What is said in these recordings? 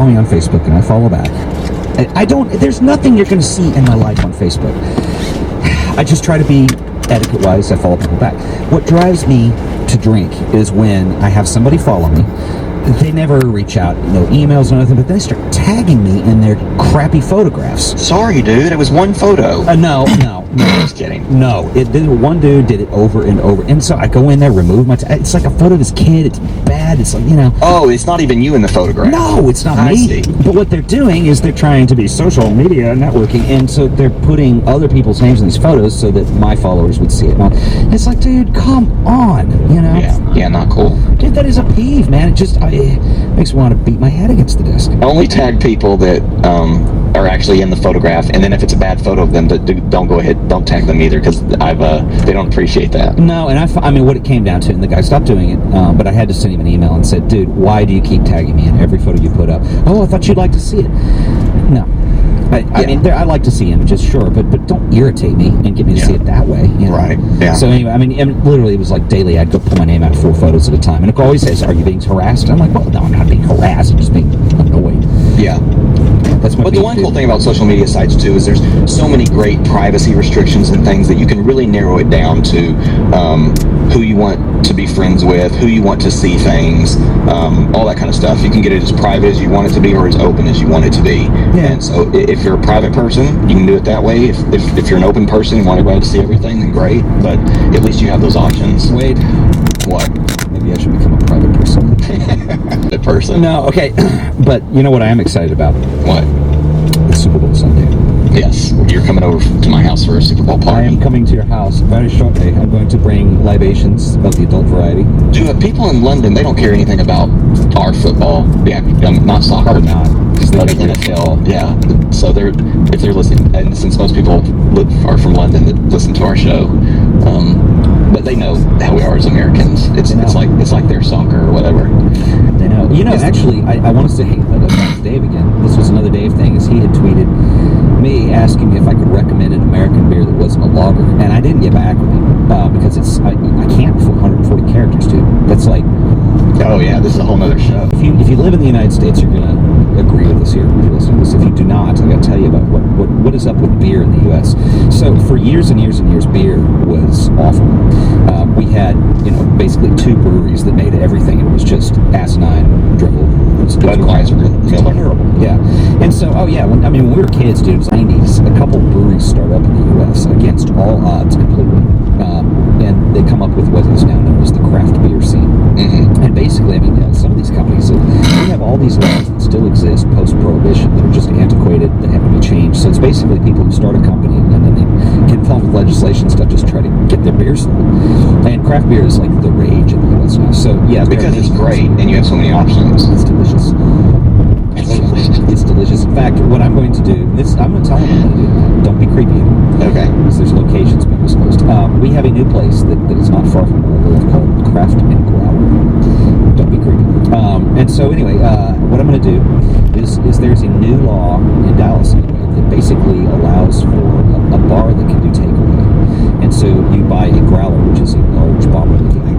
follow me on Facebook, and I follow back. There's nothing you're going to see in my life on Facebook. I just try to be etiquette-wise. I follow people back. What drives me to drink is when I have somebody follow me. They never reach out, no emails, no nothing, but they start tagging me in their crappy photographs. Sorry, dude, it was one photo. No. Just kidding. No, one dude did it over and over, and so I go in there, remove my. It's like a photo of his kid. It's bad. It's like, you know. Oh, it's not even you in the photograph. No, it's not I me. see. But what they're doing is they're trying to be social media networking, and so they're putting other people's names in these photos so that my followers would see it. And it's like, dude, come on, you know. Yeah, not cool. Dude, that is a peeve, man. It makes me want to beat my head against the desk. Only tag people that are actually in the photograph, and then if it's a bad photo of them, don't go ahead, don't tag them either, because they don't appreciate that. No, and I mean, what it came down to, and the guy stopped doing it, but I had to send him an email and said, dude, why do you keep tagging me in every photo you put up? Oh, I thought you'd like to see it. No. I mean, I like to see images, sure, but don't irritate me and get me to see it that way. You know? Right. Yeah. So anyway, I mean, literally, it was like daily. I'd go pull my name out 4 photos at a time, and it always says, "Are you being harassed?" I'm like, "Well, no, I'm not being harassed. I'm just being annoyed." Yeah. But the one cool thing about social media sites too is there's so many great privacy restrictions and things that you can really narrow it down to who you want to be friends with, who you want to see things, all that kind of stuff. You can get it as private as you want it to be or as open as you want it to be. Yeah. And so if you're a private person, you can do it that way. If you're an open person and want everybody to see everything, then great. But at least you have those options. Wade. What? Maybe I should become a private person. The person? No, okay. But you know what I am excited about? What? The Super Bowl Sunday. Yes. You're coming over to my house for a Super Bowl party. I am coming to your house very shortly. I'm going to bring libations of the adult variety. Dude, people in London, they don't care anything about our football. Yeah, not soccer. Probably not. But NFL, yeah. So if they're listening, and since most people are from London that listen to our show, but they know how we are as Americans. It's like their soccer or whatever. They know. You know, actually, I want to say about Dave again. This was another Dave thing, is he had tweeted me asking me if I could recommend an American beer that wasn't a lager, and I didn't get back with him because I can't for 140 characters, dude. That's like. Oh yeah, this is a whole nother show. If you live in the United States, you're gonna agree with us here. If you listen to this, if you do not, I got to tell you about what is up with beer in the U.S. So for years and years and years, beer was awful. We had basically 2 breweries that made everything, and it was just asinine drivel. Budweiser, Miller. Terrible. Yeah. And so, when we were kids, dude, it was the 90s. A couple breweries started up in the U.S. against all odds completely. And they come up with what is now known as the craft beer scene. Mm-hmm. And basically, some of these companies, we have all these laws that still exist post-prohibition that are just antiquated, that have to be changed. So it's basically people who start a company and then they get involved with legislation stuff, just try to get their beer sold. And craft beer is like the rage in the U.S. now. So yeah, because it's great and you have so many options. It's delicious. It's delicious. In fact, what I'm going to do, I'm going to tell them I'm going to do. Don't be creepy. Okay. Because there's locations being disclosed. We have a new place that is not far from where I live called Craft and Growler. Don't be creepy. And so anyway, what I'm going to do is there's a new law in Dallas anyway that basically allows for a bar that can do takeaway. And so you buy a growler, which is a large bottle device.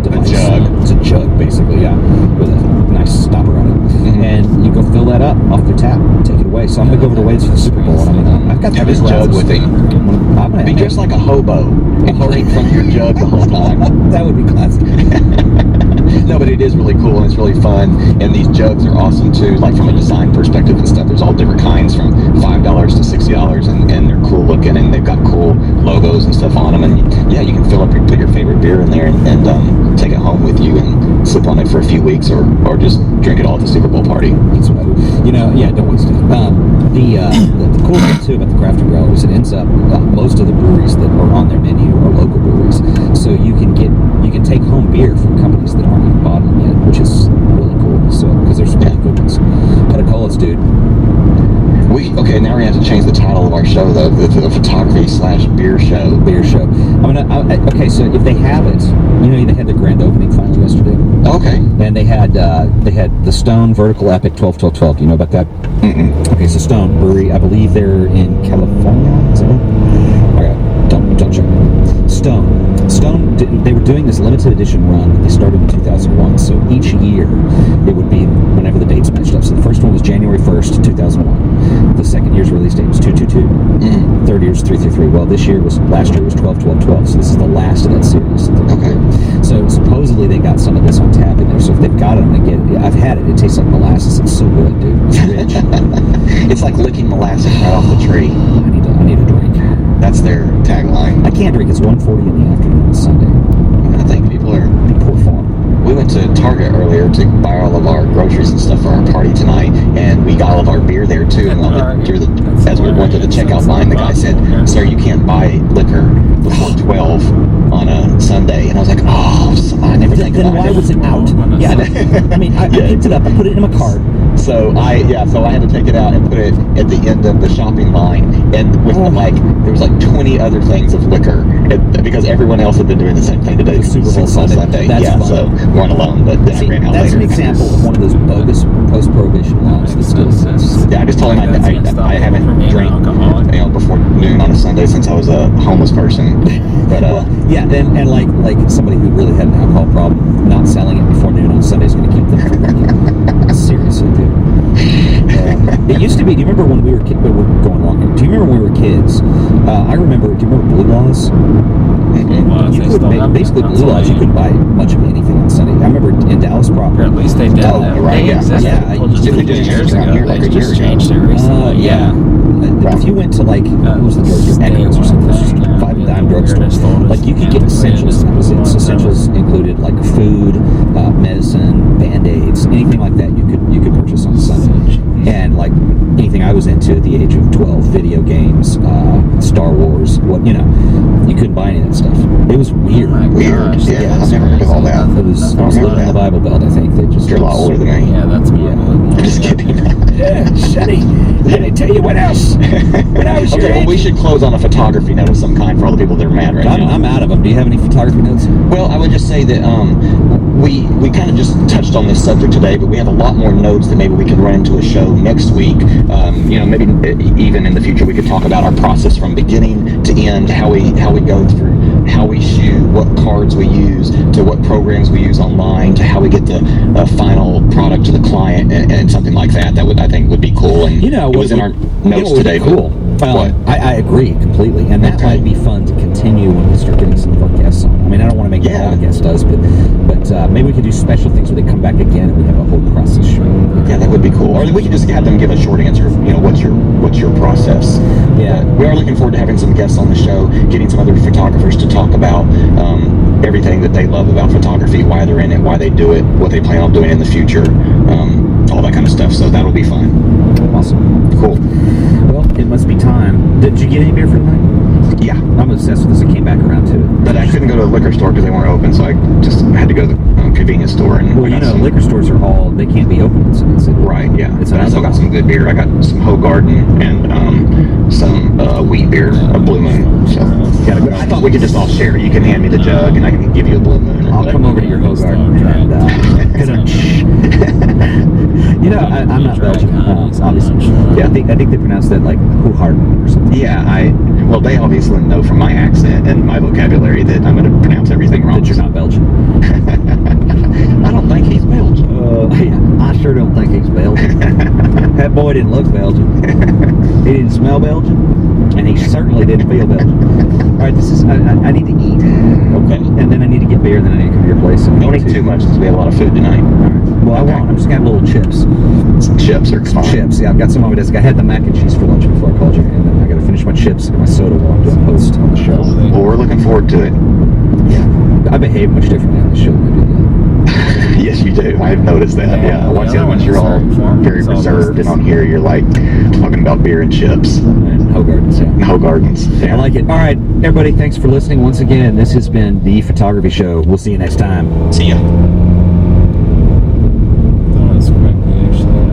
A jug. It's a jug, basically, yeah, with a nice stopper on it. Mm-hmm. And you go fill that up off their tap, take it away. So I'm going to go over to Wade's for the Super Bowl. And I've got this jug with him. I'm gonna be dressed like a hobo and drink from your jug the whole time. That would be classic. No, but it is really cool and it's really fun. And these jugs are awesome too, like from a design perspective and stuff. There's all different kinds from $5 to $60, and they're cool looking and they've got cool logos and stuff on them. And yeah, you can put your favorite beer in there and take it home with you and sip on it for a few weeks or just drink it all at the Super Bowl party. That's what I do. Don't waste it. The cool thing too about the craft and growlers, it ends up most of the breweries that are on their menu are local breweries, so you can take home beer from companies that aren't even bottling yet, which is really cool. So because there's some really good ones. Petacolas, dude. Now we have to change the title of our show though, the photography/beer show. Beer show. So if they have it, they had their grand opening finally yesterday. Okay. And they had the Stone Vertical Epic 12-12-12. Do you know about that? Mm-mm. Okay, so Stone Brewery, I believe they're in California. Is that right? Okay, don't check me. Stone, they were doing this limited edition run that they started in 2001. So each year, it would be whenever the dates matched up. So the first one was year's 333. Well, last year was 12, 12, 12. So this is the last of that series. Okay. So supposedly they got some of this on tap in there. So if they've got it, I'm gonna get it. I've had it. It tastes like molasses. It's so good, dude. It's rich. It's like licking molasses right off the tree. I need a drink. That's their tagline. I can't drink. It's 1:40 in the afternoon on Sunday. I think people are In poor form. We went to Target earlier to buy all of our groceries and stuff for our party tonight, and we got all of our beer there too. And as we were going through the checkout line, the guy said, "Sir, you can't buy liquor before 12 on a Sunday." And I was like, "Oh, I never think Then about why it." was it out? Yeah, I mean, I picked it up. I put it in my cart. So I had to take it out and put it at the end of the shopping line, and with there was like 20 other things of liquor, because everyone else had been doing the same thing today. The Super Bowl Sunday. That's fun. So we weren't alone, but then I ran out That's later. an example of one of those bogus post-prohibition laws that still exists. Yeah, I just told him I haven't drank before noon on a Sunday since I was a homeless person. But yeah, and like somebody who really had an alcohol problem, not selling it before noon on Sunday is going to keep them from drinking. Seriously, dude. It used to be. Do you remember when we were kids? We're going along here. Do you remember when we were kids? I remember. Do you remember Blue Laws? You couldn't basically Blue Laws. You couldn't buy much of anything on Sunday. I remember in Dallas proper. Or at least they did. Oh, right, yeah. Existed. People just just 3 changed years around ago. here like They a year just ago. changed it recently. Yeah. If you went to what was the drugstore? Eckerd's or something. It was just a 5-dime drugstore. Like you could get essentials. That was it. So essentials included like food, medicine, Band-Aids, anything like that. You could purchase on Sunday. And like anything I was into at the age of 12, video games, Star Wars, you couldn't buy any of that stuff. It was weird. Weird. Yeah, I've never heard of all that. It was I don't remember in that. the Bible Belt, I think. They just You're a lot older than me. Yeah, that's more. I'm just kidding. Yeah, Shuddy. Let me tell you what else. When I was your Okay, well, age. we should close on a photography note of some kind for all the people that are mad right now. I'm out of them. Do you have any photography notes? Well, I would just say that we kind of just touched on this subject today, but we have a lot more notes that maybe we can run into a show next week. Maybe even in the future we could talk about our process from beginning to end, how we go through, how we shoot, what cards we use, to what programs we use online, to how we get the final product to the client, and something like that. That I think would be cool. And it was in our notes today. Cool. What? I agree completely, and that might be fun to continue when we start getting some of our guests on. I mean, I don't want to make it all the guest does, but maybe we could do special things where they come back again and we have a whole process show. Yeah, that would be cool. Or we could just have them give a short answer. What's your process? Yeah. We are looking forward to having some guests on the show, getting some other photographers to talk about everything that they love about photography, why they're in it, why they do it, what they plan on doing in the future, all that kind of stuff. So that'll be fun. Awesome. Cool. Well, it must be time. Did you get any beer for tonight? Yeah. I'm obsessed with this. I came back around to it. But I couldn't go to a liquor store because they weren't open, so I just had to go to the convenience store. And Well, liquor stores are they can't be open. It's right, yeah. It's But I still got some good beer. I got some Hogarden and some wheat beer, a Blue Moon. So I thought we could just all share. You can hand me the jug, and I can give you a Blue Moon. I'll come over to your Hogarden and I'm not Belgian, obviously. Yeah, I think they pronounce that like Hogarden or something. Yeah, well, they obviously know from my accent and my vocabulary that I'm going to pronounce everything wrong. That you're not Belgian. I don't think he's Belgian. I sure don't think he's Belgian. That boy didn't look Belgian. He didn't smell Belgian, and he certainly didn't feel Belgian. All right, I need to eat. Okay. And then I need to get beer, and then I need to come to your place. And Don't eat too much because we have a lot of food tonight. All right. Well, I won't. I'm just going to have little chips. Some chips are fine. Chips, yeah. I've got some on my desk. I had the mac and cheese for lunch before I called you, and then I got to finish my chips and my soda while I'm doing post on the show. Well, we're looking forward to it. Yeah. I behave much differently on the show than I do. Yes, you do. I've noticed that. Yeah. Once the other ones, you're all very reserved, and on here, you're like talking about beer and chips. And Hogardens, yeah. Hogardens. Yeah. I like it. All right, everybody, thanks for listening once again. This has been The Photography Show. We'll see you next time. See ya. That was quick, actually.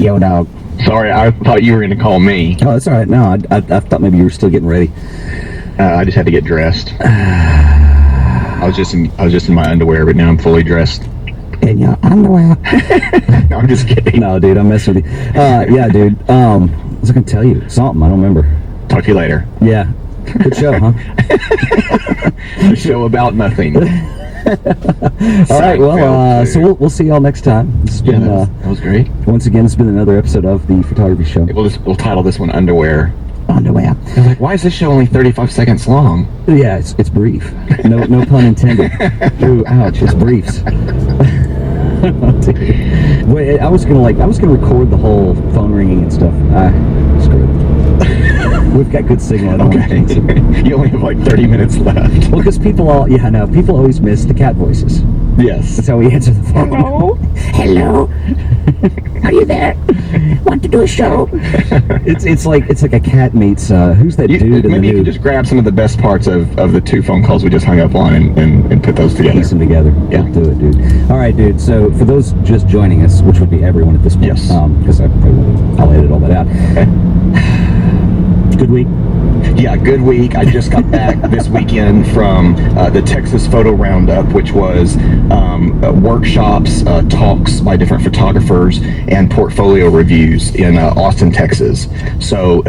Yo, dog. Sorry, I thought you were going to call me. Oh, that's all right. No, I thought maybe you were still getting ready. I just had to get dressed. I was just in my underwear, but now I'm fully dressed. In your underwear. No, I'm just kidding. No, dude, I'm messing with you. Yeah, dude. I was going to tell you something. I don't remember. Talk to you later. Yeah. Good show, huh? A show about nothing. All right, well, so we'll see y'all next time. It's been, that was great. Once again, it's been another episode of the photography show. We'll title this one Underwear. Underwear. I was like, why is this show only 35 seconds long? Yeah, it's brief. No pun intended. Ooh, ouch! It's briefs. Wait, I was gonna record the whole phone ringing and stuff. Screw it. We've got good signal. I don't want to jinx it. You only have like 30 minutes left. Well, because people always miss the cat voices. Yes. That's how we answer the phone. Hello. Are you there? Want to do a show? It's like a cat meets who's that dude in the new? Maybe you could just grab some of the best parts of the 2 phone calls we just hung up on and put those together. Piece them together. Yeah. Do it, dude. All right, dude. So for those just joining us, which would be everyone at this point, Yes. Because I'll edit all that out. Okay. Good week. Yeah, good week. I just got back this weekend from the Texas Photo Roundup, which was workshops, talks by different photographers, and portfolio reviews in Austin, Texas. So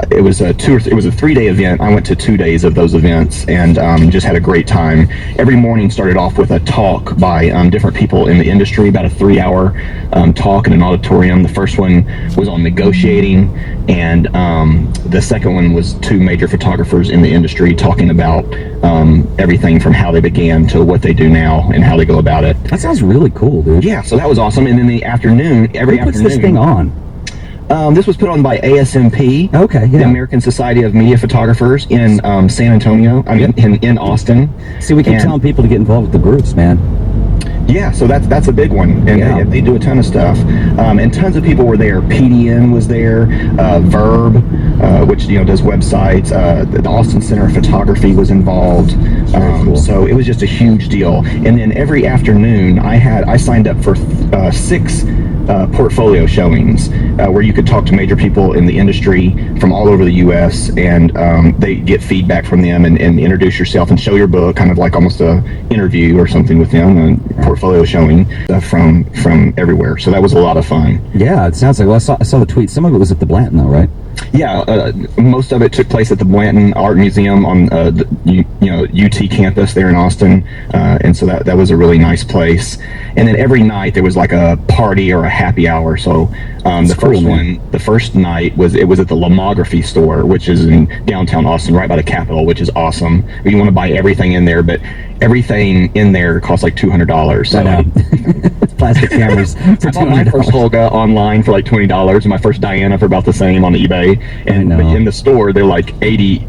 it was a 3-day event. I went to 2 days of those events and just had a great time. Every morning started off with a talk by different people in the industry, about a 3-hour talk in an auditorium. The first one was on negotiating, and the second one was 2 major photographers in the industry talking about everything from how they began to what they do now and how they go about it. That sounds really cool, dude. Yeah, so that was awesome. And then the afternoon, Who puts this thing on? This was put on by ASMP, Okay, yeah. the American Society of Media Photographers in San Antonio. I mean, in Austin. See, we keep telling people to get involved with the groups, man. Yeah, so that's a big one, and Yeah. they do a ton of stuff. And tons of people were there. PDN was there, Verb, which does websites. The Austin Center of Photography was involved. Cool. So it was just a huge deal. And then every afternoon, I signed up for 6 portfolio showings where you could talk to major people in the industry from all over the U.S. and they get feedback from them and introduce yourself and show your book, kind of like almost a interview or something with them, a portfolio showing from everywhere. So that was a lot of fun. Yeah, it sounds like. Well, I saw the tweet. Some of it was at the Blanton, though, right? Yeah, most of it took place at the Blanton Art Museum on the UT campus there in Austin, and so that was a really nice place. And then every night there was like a party or a happy hour. So the first night was at the Lomography store, which is in downtown Austin, right by the Capitol, which is awesome. You want to buy everything in there, but everything in there costs like $200. So I know. Plastic cameras for I bought my first Holga online for like $20, and my first Diana for about the same on eBay. And but in the store they're like 80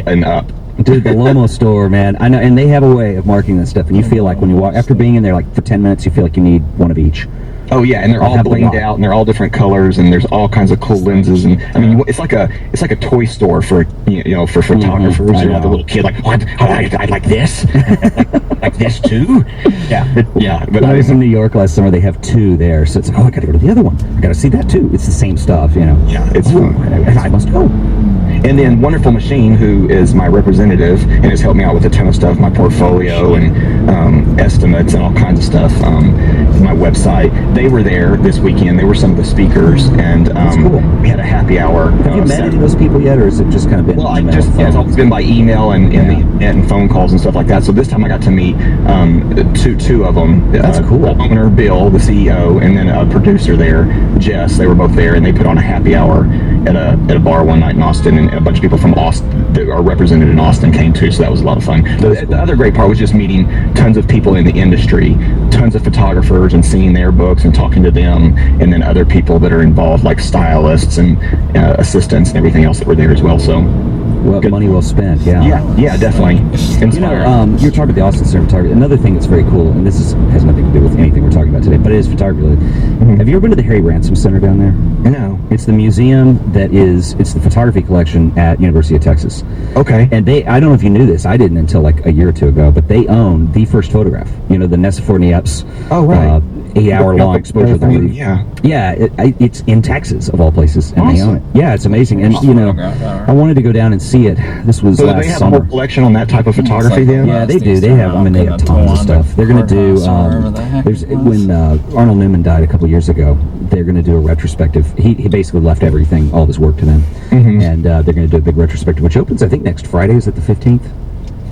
and up. Dude, the Lomo store, man. I know, and they have a way of marking that stuff, and you feel like when you walk, after being in there like for 10 minutes, you feel like you need one of each. Oh yeah, and they're all blinged out, and they're all different colors, and there's all kinds of cool lenses. And I mean, it's like a toy store for for photographers. I You know, the know. little kid like, what? I'd like this, like this too. Yeah, but When I was in New York last summer, they have 2 there, so it's like, I gotta go to the other one. I gotta see that too. It's the same stuff, Yeah, it's fun. I must go. And then Wonderful Machine, who is my representative and has helped me out with a ton of stuff, my portfolio and estimates and all kinds of stuff, my website. They were there this weekend. They were some of the speakers, and cool. we had a happy hour. Have you met any of those people yet, or has it just kind of been? Well, email, it's always been by email and the internet and phone calls and stuff like that. So this time I got to meet two of them. That's cool. The owner, Bill, the CEO, and then a producer there, Jess. They were both there, and they put on a happy hour at a bar one night in Austin, and a bunch of people from Austin that are represented in Austin came too. So that was a lot of fun. The other great part was just meeting tons of people in the industry, tons of photographers, and seeing their books and talking to them, and then other people that are involved, like stylists and assistants and everything else that were there as well. So Well, money well spent, yeah. Yeah, definitely. Inspiring. You're talking about the Austin Center of Photography. Another thing that's very cool, and this has nothing to do with anything we're talking about today, but it is photography related. Mm-hmm. Have you ever been to the Harry Ransom Center down there? No. It's the museum it's the photography collection at University of Texas. Okay. And I don't know if you knew this, I didn't until like a year or two ago, but they own the first photograph, the Nicéphore Niepce. Oh, right. 8-hour long exposure, I believe. Yeah. Yeah, it's in Texas, of all places, and they own it. Yeah, it's amazing. And, I wanted to go down and see it. This was So last they have summer. a whole collection on that type of photography then? Yeah, they do. They have, they have tons of stuff. They're going to do, when Arnold Newman died a couple years ago, they're going to do a retrospective. He basically left everything, all of his work to them. And they're going to do a big retrospective, which opens, I think, next Friday. Is it the 15th?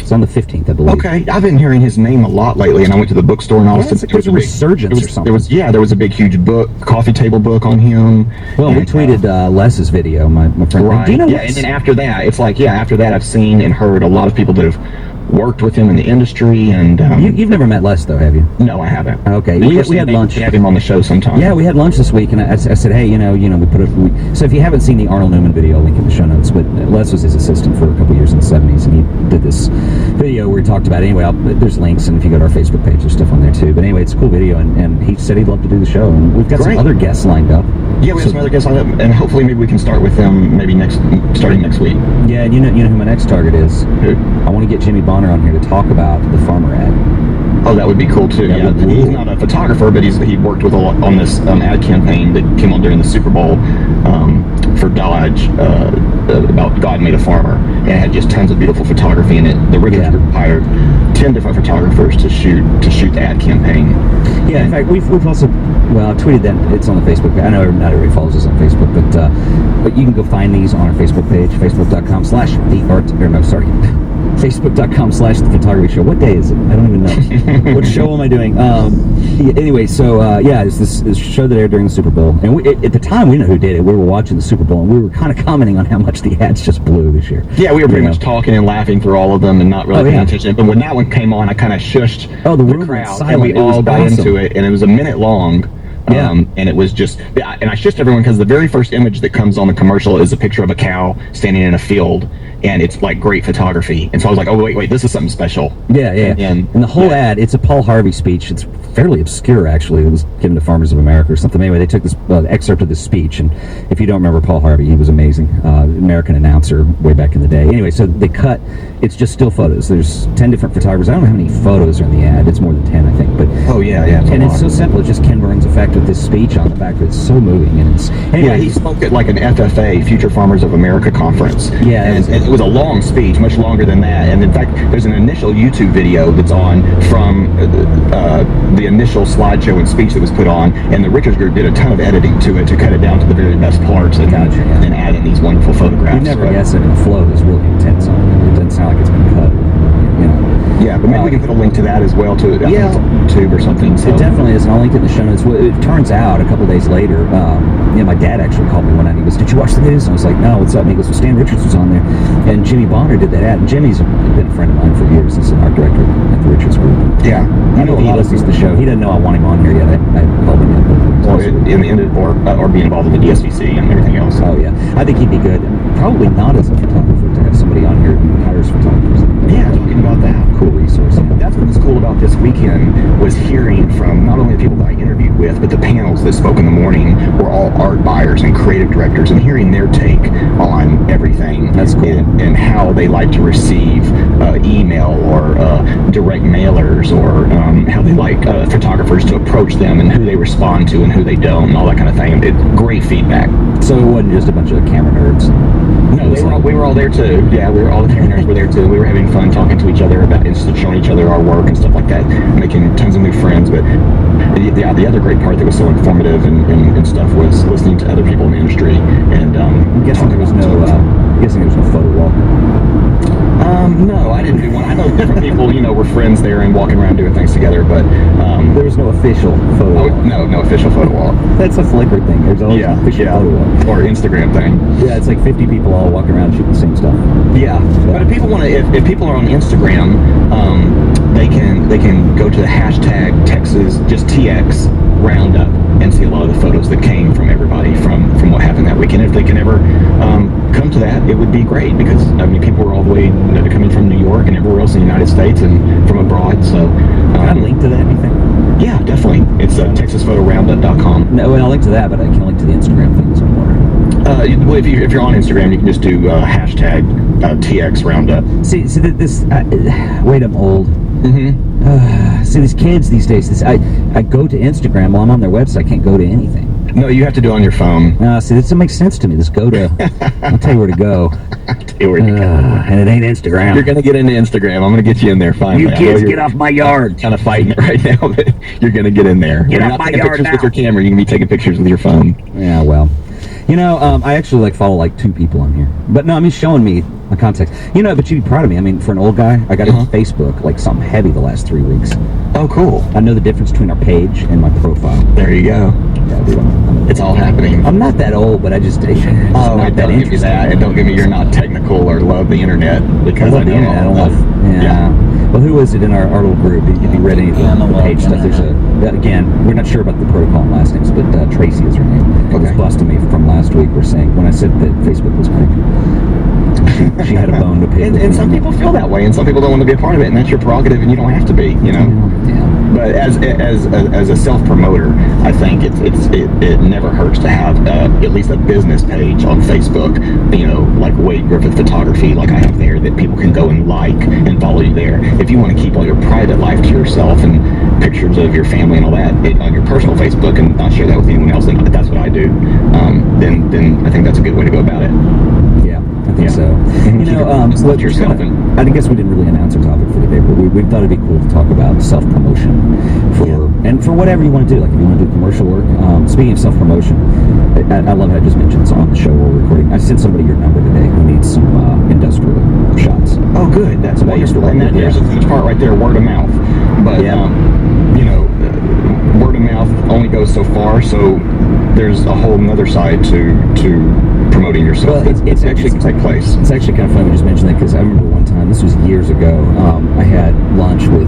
It's on the 15th, I believe. Okay, I've been hearing his name a lot lately, and I went to the bookstore in Austin. There was a resurgence or something. There was a big, huge book, coffee table book on him. Well, we tweeted Les's video, my friend. Right. Do you know and then after that, it's like, after that, I've seen and heard a lot of people that have worked with him in the industry, and you've never met Les, though, have you? No, I haven't. Okay, we had lunch. We have him on the show sometime. Yeah, we had lunch this week, and I said, hey, we put so if you haven't seen the Arnold Newman video, link in the show notes. But Les was his assistant for a couple years in the '70s, and he did this video where he talked about. Anyway, there's links, and if you go to our Facebook page, there's stuff on there too. But anyway, it's a cool video, and he said he'd love to do the show, and we've got some other guests lined up. Yeah, we have some other guests lined up, and hopefully maybe we can start with them starting next week. Yeah, and you know who my next target is. Who? I want to get Jimmy Bonner on here to talk about the farmer ad. Oh, that would be cool too. Yeah, he's not a photographer, but he worked with on this ad campaign that came on during the Super Bowl for Dodge about God Made a Farmer, and it had just tons of beautiful photography in it. The Richards Group hired 10 different photographers to shoot the ad campaign. Yeah, in fact, we've also I tweeted that it's on the Facebook page. I know not everybody follows us on Facebook, but you can go find these on our Facebook page, Facebook.com/The Photography Show. What day is it? I don't even know. What show am I doing? Anyway, so it's this show that aired during the Super Bowl, and at the time we didn't know who did it. We were watching the Super Bowl, and we were kind of commenting on how much the ads just blew this year. Yeah, we were pretty much talking and laughing through all of them and not really paying attention. But when that one came on, I kind of shushed the crowd, silent. and we all got into it, and it was a minute long. And it was just, and I shushed everyone because the very first image that comes on the commercial is a picture of a cow standing in a field, and it's like great photography. And so I was like, oh wait, this is something special. Yeah. And the whole ad, it's a Paul Harvey speech. It's fairly obscure, actually. It was given to Farmers of America or something. Anyway, they took this excerpt of this speech, and if you don't remember Paul Harvey, he was amazing, American announcer way back in the day. Anyway, so they cut. It's just still photos. There's 10 different photographers. I don't know how many photos are in the ad. It's more than 10, I think. But it's so simple. It's just Ken Burns' effect with this speech on the back of it. It's so moving, and it's anyway. He spoke at like an FFA, Future Farmers of America conference. Yeah, and it was a long speech, much longer than that. And in fact, there's an initial YouTube video that's on from the initial slideshow and speech that was put on, and the Richards Group did a ton of editing to it to cut it down to the very best parts, and then add in these wonderful photographs. You never guess it, and the flow is really intense on it. It doesn't sound like it's been cut. Yeah, but maybe we can put a link to that as well to YouTube or something. So. It definitely is, and I'll link it in the show notes. Well, it turns out a couple days later, my dad actually called me one night. He goes, "Did you watch the news?" And I was like, "No, what's up?" And he goes, "Well, Stan Richards was on there, and Jimmy Bonner did that ad." And Jimmy's been a friend of mine for years. He's an art director at the Richards Group. Yeah, I know he listens to the show. He doesn't know I want him on here yet. I called him in. Or be involved in the DSVC and everything else. Oh yeah, I think he'd be good. Probably not as a photographer to have somebody on here who hires photographers. Yeah, talking about that. Cool resource. That's what was cool about this weekend, was hearing from not only the people that I interviewed with, but the panels that spoke in the morning were all art buyers and creative directors, and hearing their take on everything. That's cool. And how they like to receive email or direct mailers, or how they like photographers to approach them, and who they respond to and who they don't, and all that kind of thing. Great feedback. So it wasn't just a bunch of camera nerds. No, we were all there too. Yeah, all the camera nerds were there too. We were having fun talking to each other about and showing each other our work and stuff like that, making tons of new friends. But the other great part that was so informative and stuff was listening to other people in the industry. And I'm guessing there was no photo walk. No, I didn't do one. I know different people, were friends there and walking around doing things together, but there was no official photo walk. No official photo walk. That's a Flickr thing. There's always an official photo walk. Or Instagram thing. Yeah, it's like 50 people all walking around shooting the same stuff. Yeah. But if people if people are on Instagram, they can go to the hashtag Texas, just TX Roundup, and see a lot of the photos that came from everybody from what happened that weekend. If they can ever come to that, it would be great, because people were all the way coming from New York and everywhere else in the United States and from abroad. So can I link to that, anything? Yeah, definitely. It's TexasPhotoRoundup.com. No, I'll link to that, but I can't link to the Instagram thing. So I'm wondering. Well, if you're on Instagram, you can just do hashtag TX Roundup. See, this. Wait, I'm old. See, these kids these days, I go to Instagram while I'm on their website. I can't go to anything. No, you have to do it on your phone. See, this doesn't make sense to me. This go to, I'll tell you where to go. And it ain't Instagram. You're going to get into Instagram. I'm going to get you in there finally. You kids, get off my yard. Kind of fighting it right now, but you're going to get in there. Get You're off not my taking yard pictures now. with your camera. You can be taking pictures with your phone. Yeah, well. I actually follow 2 people on here. But no, I mean, showing me my contacts. But you'd be proud of me. I mean, for an old guy, I got into Facebook something heavy the last 3 weeks. Oh, cool. I know the difference between our page and my profile. There you go. Yeah, dude, It's all happening. I'm not that old, but I just it's Oh, not and that don't give me interesting. that. And don't give me you're not technical or love the internet. Because I love the know internet. I don't all love. that. Yeah. Well, who is it in our little group? If you read any of the page stuff, there's again, we're not sure about the protocol and last names, but Tracy is her name. Okay. Was busting me from last week. We're saying when I said that Facebook was creepy, she had a bone to pick. And some people feel that way, and some people don't want to be a part of it, and that's your prerogative, and you don't have to be, Yeah. But as a self promoter, I think it never hurts to have at least a business page on Facebook. Like Wade Griffith Photography, like I have there, that people can go and and follow you there. If you want to keep all your private life to yourself and pictures of your family and all that on your personal Facebook and not share that with anyone else, then that's what I do. Then I think that's a good way to go about it. Yeah, I think so. Just let yourself I guess we didn't really announce our topic for today, but we thought it'd be cool to talk about self-promotion for whatever you want to do. Like if you want to do commercial work. Speaking of self-promotion, I love how I just mentioned it's on the show we're recording. I sent somebody your number today who needs some industrial shots. Oh, good. That's what you're doing. There's a huge part right there, word of mouth. But word of mouth only goes so far. So there's a whole nother side to promoting yourself. Well, it's actually can take place. It's actually kind of funny we just mentioned that because I remember one time, this was years ago, I had lunch with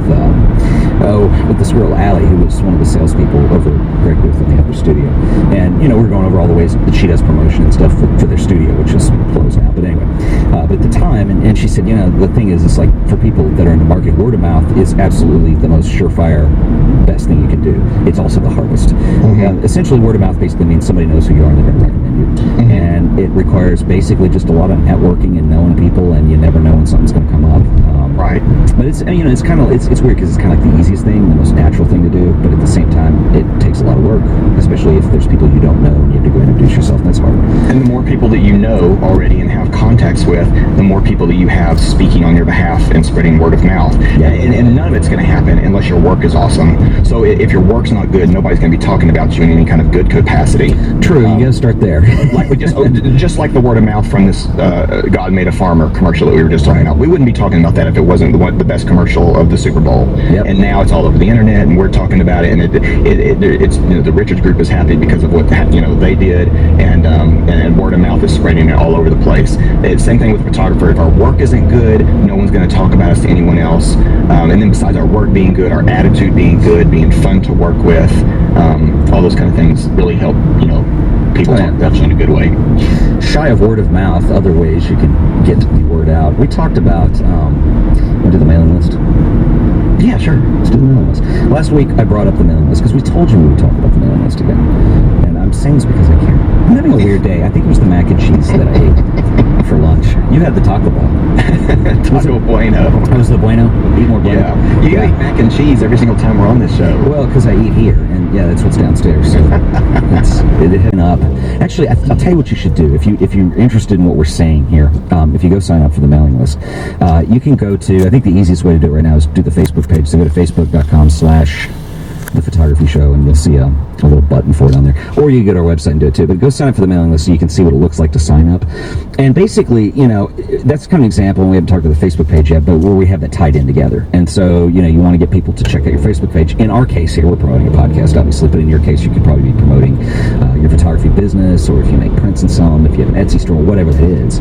this girl Allie, who was one of the salespeople over at Greg Booth in the other studio, and we were going over all the ways that she does promotion and stuff for their studio, which is closed now. But anyway, but at the time, and she said, the thing is, it's like for people that are in the market, word of mouth is absolutely the most surefire, best thing you can do. It's also the hardest. Essentially, word of mouth basically means somebody knows who you are and they're going to recommend you, and it requires basically just a lot of networking and knowing people, and you never know when something's going to come up. Right. But it's kind of it's weird because it's kind of like the easiest thing, the most natural thing to do, but at the same time it takes a lot of work, especially if there's people you don't know and you have to go introduce yourself. That's hard. And the more people that you know already and have contacts with, the more people that you have speaking on your behalf and spreading word of mouth. Yeah. And none of it's going to happen unless your work is awesome. So if your work's not good, nobody's going to be talking about you in any kind of good capacity. True. You got to start there. Like we just like the word of mouth from this God Made a Farmer commercial that we were just talking about. We wouldn't be talking about that if it wasn't the best commercial of the Super Bowl. Yep. And now it's all over the internet, and we're talking about it. And it's the Richards Group is happy because of what they did, and word of mouth is spreading it all over the place. It's same thing with photographer. If our work isn't good, no one's going to talk about us to anyone else. And then besides our work being good, our attitude being good, being fun to work with, all those kind of things really help. People talk about you in a good way. Shy of word of mouth, other ways you can get the word out. We talked about we'll do the mailing list. Yeah, sure. Let's do the mailing list. Last week I brought up the mailing list because we told you we would talk about the mailing list again. And I'm saying this because I care. I'm having a weird day. I think it was the mac and cheese that I ate for lunch. You had the Taco Bell. Taco Bueno. That was the Bueno? Eat more Bueno? Yeah. You eat mac and cheese every single time we're on this show. Well, because I eat here, and that's what's downstairs. So it hit up. Actually, I'll tell you what you should do if you're interested in what we're saying here. If you go sign up for the mailing list, you can go to. I think the easiest way to do it right now is do the Facebook page. So go to facebook.com/The Photography Show, and you'll see a little button for it on there. Or you can go to our website and do it too. But go sign up for the mailing list so you can see what it looks like to sign up. And basically, that's kind of an example, and we haven't talked about the Facebook page yet, but where we have that tied in together. And so, you want to get people to check out your Facebook page. In our case here, we're promoting a podcast, obviously, but in your case, you could probably be promoting your photography business, or if you make prints and sell them, if you have an Etsy store, whatever that is,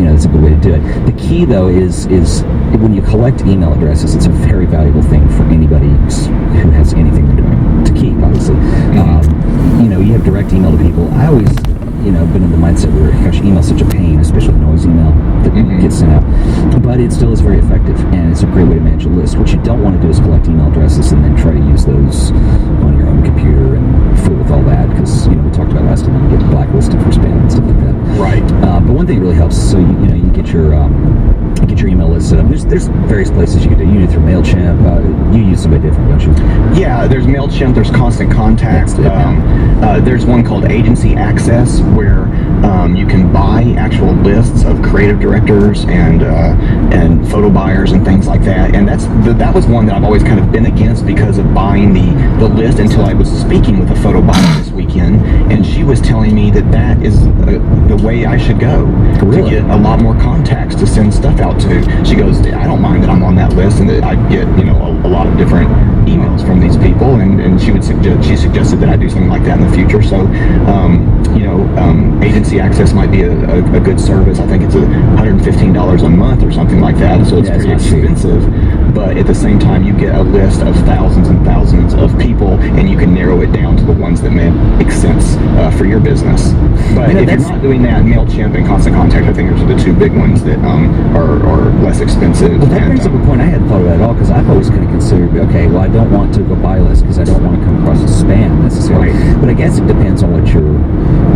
that's a good way to do it. The key, though, is when you collect email addresses, it's a very valuable thing for anybody who has anything they're doing to keep, obviously. You have direct email to people. I always, been in the mindset where, gosh, email's such a pain, especially noise email that gets sent out. But it still is very effective, and it's a great way to manage a list. What you don't want to do is collect email addresses and then try to use those on your own computer and fool with all that, because, we talked about last time, you get blacklisted for spam and stuff like that. Right. But one thing that really helps, so you get your get your email list set up. There's various places you can do. You do it through MailChimp. You use somebody different, don't you? Yeah, there's MailChimp, there's Constant Contact. There's one called Agency Access where you can buy actual lists of creative directors and photo buyers and things like that. And that was one that I've always kind of been against because of buying the list until I was speaking with a photo buyer this weekend, and she was telling me that is the way I should go to get a lot more contacts to send stuff out to. She goes, I don't mind that I'm on that list and that I get a lot of different emails from these people, and she suggested that I do something like that in the future. So agency access might be a good service. I think it's $115 a month or something like that, so it's pretty expensive. But at the same time, you get a list of thousands and thousands of people, and you can narrow it down to the ones that make sense for your business. But if you're not doing that, MailChimp and Constant Contact, I think, are the two big ones that are less expensive. Well, that brings up a point I hadn't thought about at all, because I've always kind of considered, okay, well, I don't want to go buy lists because I don't want to come across as spam necessarily. Right. But I guess it depends on what your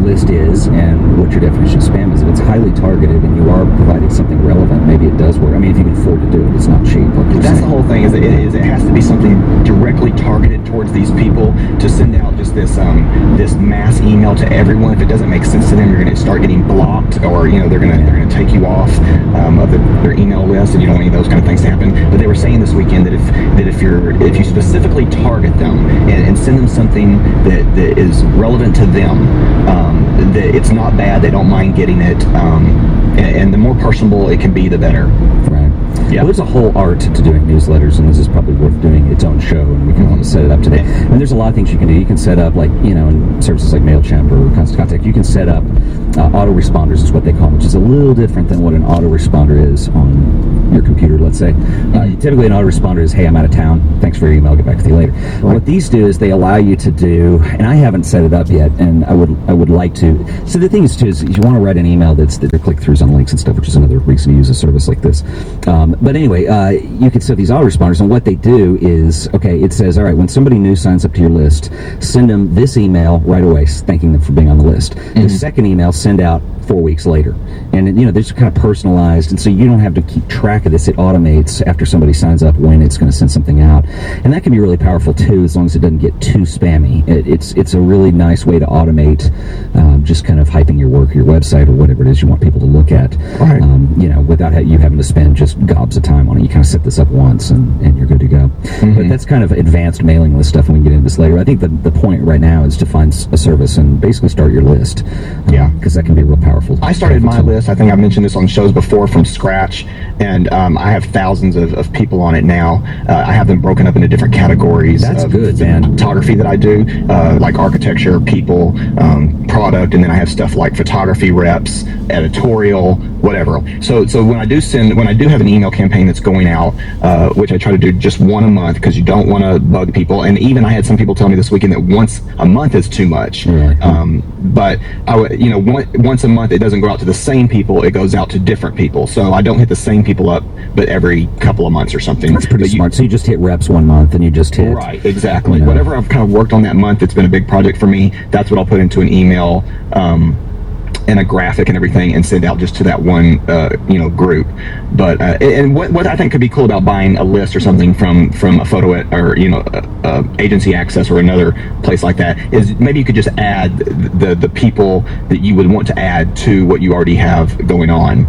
list is and what your definition of spam is. If it's highly targeted and you are providing something relevant, maybe it does work. I mean, if you can afford to do it, it's not cheap. That's the whole thing. It has to be something directly targeted towards these people. To send out just this mass email to everyone, if it doesn't make sense to them, you're going to start getting blocked, or they're going to take you off of their email list, and you don't want any of those kind of things to happen. But they were saying this weekend that if you specifically target them and send them something that is relevant to them, that it's not bad. They don't mind getting it, and the more personable it can be, the better. Right. Yeah. Well, there's a whole art to doing newsletters, and this is probably worth doing its own show, and we can almost set it up today. And there's a lot of things you can do. You can set up, like, in services like MailChimp or Constant Contact, you can set up autoresponders, is what they call them, which is a little different than what an autoresponder is on your computer, let's say. Typically, an autoresponder is, hey, I'm out of town. Thanks for your email. I'll get back to you later. Right. What these do is they allow you to do, and I haven't set it up yet, and I would like to. So the thing is, too, is you want to write an email that there are click-throughs on links and stuff, which is another reason to use a service like this. But anyway, you can set these autoresponders, and what they do is, okay, it says, all right, when somebody new signs up to your list, send them this email right away, thanking them for being on the list. The second email, send out 4 weeks later. And, they're just kind of personalized, and so you don't have to keep track of this. It automates after somebody signs up when it's going to send something out. And that can be really powerful, too, as long as it doesn't get too spammy. It's a really nice way to automate just kind of hyping your work, your website, or whatever it is you want people to look at, right. Without you having to spend just gobs of time on it. You kind of set this up once, and you're good to go. But that's kind of advanced mailing list stuff, and we can get into this later. I think the point right now is to find a service and basically start your list. Because that can be real powerful. I started my list, I think I've mentioned this on shows before, from scratch, and I have thousands of people on it now. I have them broken up into different categories. That's good, man. Photography that I do, like architecture, people, product, and then I have stuff like photography reps, editorial, whatever. So when I do have an email campaign that's going out, which I try to do just one a month, because you don't want to bug people. And even I had some people tell me this weekend that once a month is too much. Really? But once a month, it doesn't go out to the same people, it goes out to different people. So I don't hit the same people up, but every couple of months or something. That's pretty smart. So you just hit reps one month, and you just hit... Right, exactly. Whatever I've kind of worked on that month, it's been a big project for me. That's what I'll put into an email, and a graphic and everything, and send out just to that one group. But and what I think could be cool about buying a list or something from a photo or agency access or another place like that is maybe you could just add the people that you would want to add to what you already have going on.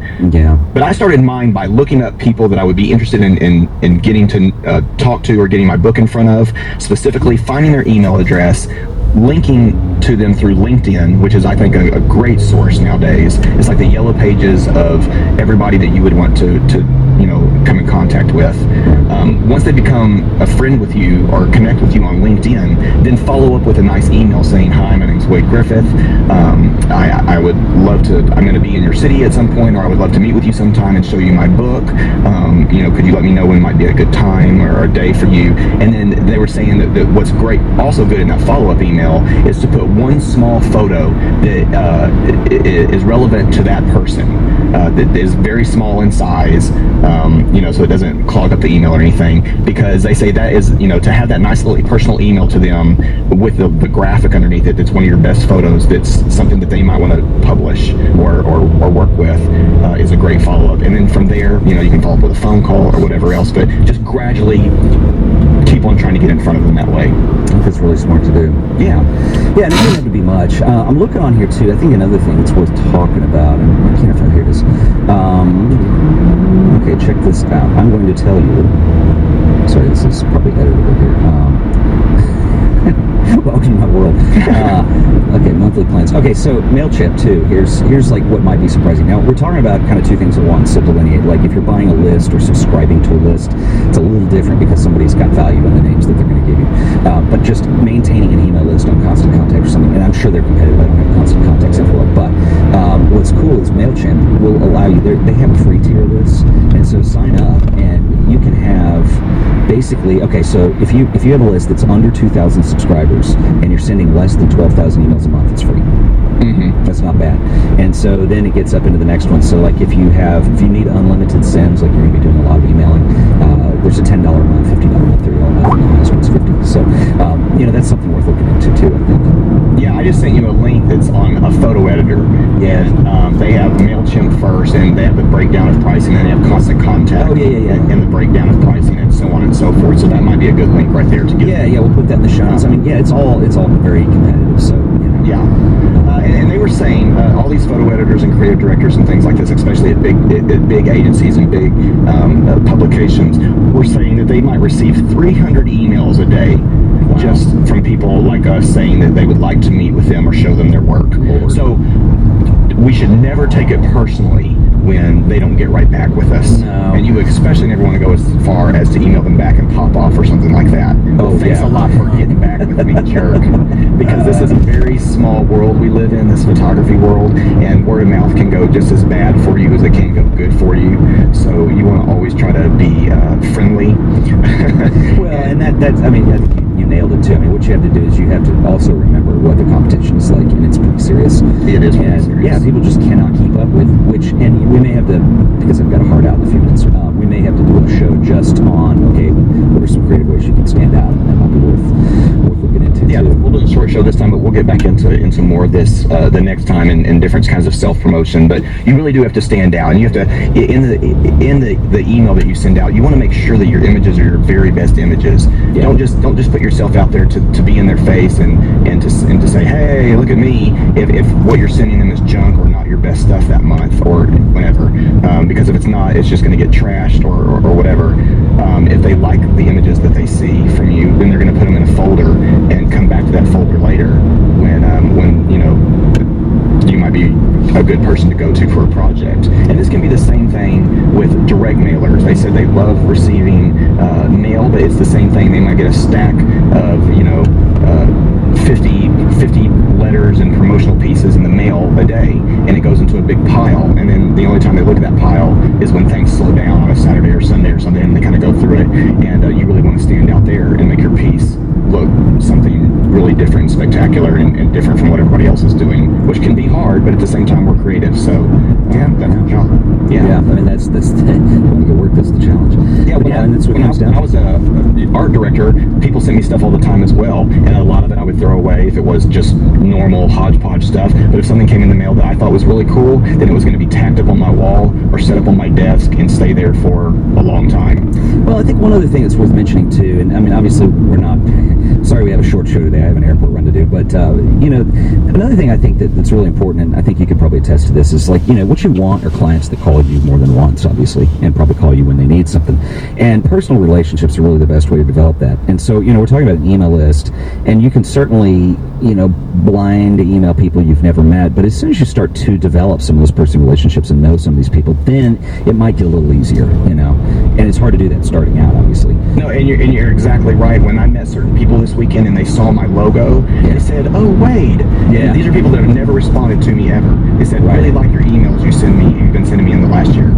But I started mine by looking up people that I would be interested in getting to talk to, or getting my book in front of, specifically finding their email address, linking to them through LinkedIn, which is, I think, a great source nowadays. It's like the yellow pages of everybody that you would want to come in contact with. Once they become a friend with you or connect with you on LinkedIn, then follow up with a nice email saying, hi, my name's Wade Griffith. I would love to, I'm going to be in your city at some point, or I would love to meet with you sometime and show you my book. Could you let me know when might be a good time or a day for you? And then they were saying that what's great, also good in that follow-up email, is to put one small photo that is relevant to that person, that is very small in size, so it doesn't clog up the email or anything, because they say that is, to have that nice little personal email to them with the graphic underneath it, that's one of your best photos, that's something that they might want to publish or work with, is a great follow-up. And then from there, you can follow up with a phone call or whatever else, but just gradually keep on trying to get in front of them that way. I think that's really smart to do. Yeah. Yeah, and it doesn't have to be much. I'm looking on here too. I think another thing that's worth talking about, and I can't remember, here it is. Okay, check this out. I'm going to tell you. Sorry, this is probably editable here. Welcome to my world. Okay, monthly plans. Okay, so MailChimp too. Here's like what might be surprising. Now we're talking about kind of two things at once to delineate. Like if you're buying a list or subscribing to a list, it's a little different because somebody's got value in the names that they're going to give you. But just maintaining an email list on Constant Contact or something, and I'm sure they're competitive. I don't have Constant Contact's info, but what's cool is MailChimp will allow you. They have a free tier list, and so sign up and you can have. Basically, okay, so if you have a list that's under 2,000 subscribers and you're sending less than 12,000 emails a month, it's free. Mm-hmm. That's not bad. And so then it gets up into the next one. So like if you need unlimited sends, like you're going to be doing a lot of emailing, there's a $10 a month, $50 a month, $30 a month, and the highest one's $50. So that's something worth looking into too, I think. Yeah, I just sent you a link that's on a photo editor. Yeah. And they have MailChimp first, and they have the breakdown of pricing, and they have Constant Contact. Oh, yeah. And the breakdown of pricing, and so on and so forth. So that might be a good link right there to get. Yeah, we'll put that in the show notes. I mean, yeah, it's all very competitive. So Yeah. And they were saying all these photo editors and creative directors and things like this, especially at big agencies and big publications, were saying that they might receive 300 emails a day. Wow. Just from people like us saying that they would like to meet with them or show them their work. Lord. So we should never take it personally when they don't get right back with us. No. And you especially never want to go as far as to email them back and pop off or something like that. Oh, thanks a lot for getting back with me, jerk. Because this is a very small world we live in, this photography world, and word of mouth can go just as bad for you as it can go good for you. So you want to always try to be friendly. Well, and that's, I think you nailed it too. I mean, what you have to do is you have to also remember what the competition is like, and it's pretty serious. It is pretty and serious. Yeah, people just cannot keep up with and we may have to, because I've got a hard out in a few minutes, we may have to do a show just on, okay, what are some creative ways you can stand out, and that might be worth looking into. Yeah, we'll do a short show this time, but we'll get back into more of this the next time and different kinds of self-promotion. But you really do have to stand out, and you have to, in the email that you send out, you want to make sure that your images are your very best images. Yeah. Don't just put yourself out there to be in their face and to say, hey, look at me, if what you're sending them is junk or not your best stuff that month or whenever. Because if it's not, it's just going to get trashed or whatever. If they like the images that they see from you, then they're going to put them in a folder and come back to that folder later when you might be a good person to go to for a project. And this can be the same thing with direct mailers. They said they love receiving mail, but it's the same thing. They might get a stack of 50 letters and promotional pieces in the mail a day, and it goes into a big pile, and then the only time they look at that pile is when things slow down on a Saturday or Sunday or something, and they kind of go through it, and you really want to stand out there and make your piece look something really different, spectacular, and different from what everybody else is doing, which can be hard, but at the same time we're creative, so that's the job. Yeah, I mean that's the when you get work, that's the challenge. Yeah, and that's what when comes down. I was an art director, people sent me stuff all the time as well, and a lot of it I would throw away if it was just normal hodgepodge stuff. But if something came in the mail that I thought was really cool, then it was going to be tacked up on my wall or set up on my desk and stay there for a long time. Well, I think one other thing that's worth mentioning too, and I mean obviously we're not. Sorry, we have a short show today. I have an airport run to do, but another thing I think that's really important, and I think you could probably attest to this, is like what you want are clients that call you more than once, obviously, and probably call you when they need something. And personal relationships are really the best way to develop that. And so we're talking about an email list, and you can certainly blind email people you've never met, but as soon as you start to develop some of those personal relationships and know some of these people, then it might get a little easier, and it's hard to do that starting out, obviously. No, and you're exactly right. When I met certain people this weekend and they saw my logo, they said, "Oh, Wade." Yeah. And these are people that have never responded to me ever. They said, "Really like your emails you've been sending me in the last year.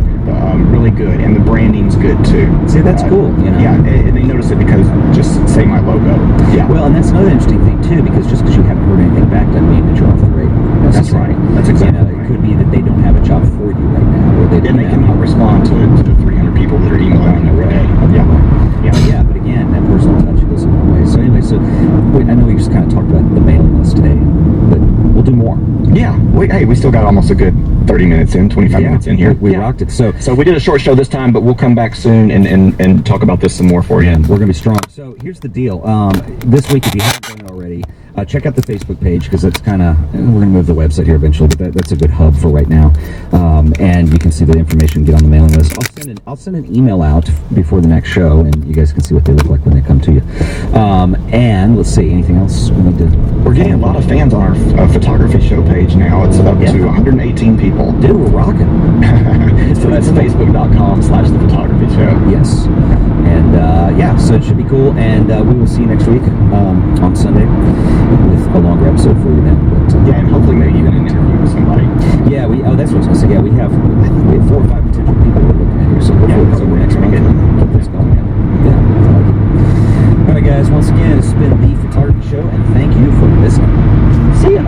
Really good, and the branding's good too." See, that's cool. Yeah, and they notice it because just say my logo. Yeah. Well, and that's another interesting thing too, because just because you haven't heard anything back doesn't mean that you're off the radar. That's right. That's exactly right. It could be that they don't have a job for you right now, or they cannot respond to the 300 people that are emailing every day. Yeah, but again, that personal touch goes a long way. So anyway, I know we just kind of talked about the mailing list today, but we'll do more. Yeah. Hey, we still got almost a good 30 minutes in, 25 minutes in here. We rocked it. So we did a short show this time, but we'll come back soon and talk about this some more for you. we're gonna be strong. So here's the deal. This week, if you haven't done it already, check out the Facebook page, because that's kind of, we're gonna move the website here eventually, but that's a good hub for right now. And you can see the information, get on the mailing list. I'll send an email out before the next show, and you guys can see what they look like when they come to you. And let's see, anything else we need to? We're getting a lot of fans on our photography show page now. It's up to 118 people. Dude, we're rocking. So that's facebook.com/the photography show. Yes. And so it should be cool. And we will see you next week on Sunday with a longer episode for you now. But, and hopefully maybe even an interview with somebody. Yeah, that's what I was going to say. Yeah, I think we have 4 or 5 potential people we're looking at here. So hopefully it's over next month. Keep this going. Yeah. All right, guys. Once again, it's been the Photography Show, and thank you for listening. See ya.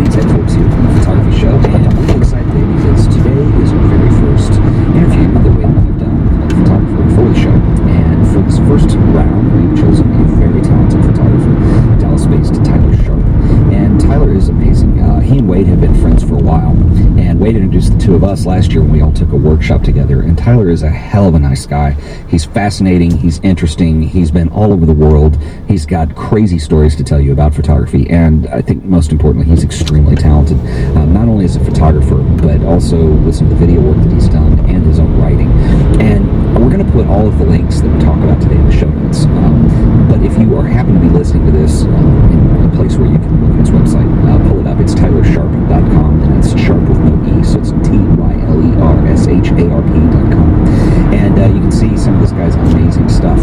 Ted Forbes here from the Photography Show, and I'm really excited today because today is our very first interview that we've done with a photographer for the show. And for this first round, we've chosen a very talented photographer, Dallas-based Tyler Sharp. And Tyler is amazing. He and Wade have been friends for a while, and Wade introduced the two of us last year when we all took a workshop together. And Tyler is a hell of a nice guy. He's fascinating, he's interesting, he's been all over the world, he's got crazy stories to tell you about photography, and I think most importantly, he's extremely talented, not only as a photographer, but also with some of the video work that he's done and his own writing. And we're going to put all of the links that we talk about today in the show notes. But if you are happen to be listening to this in a place where you can look at his website, pull it up. It's tylersharp.com, and it's sharp with no E, so it's TYLERSHARP.com. And you can see some of this guy's amazing stuff.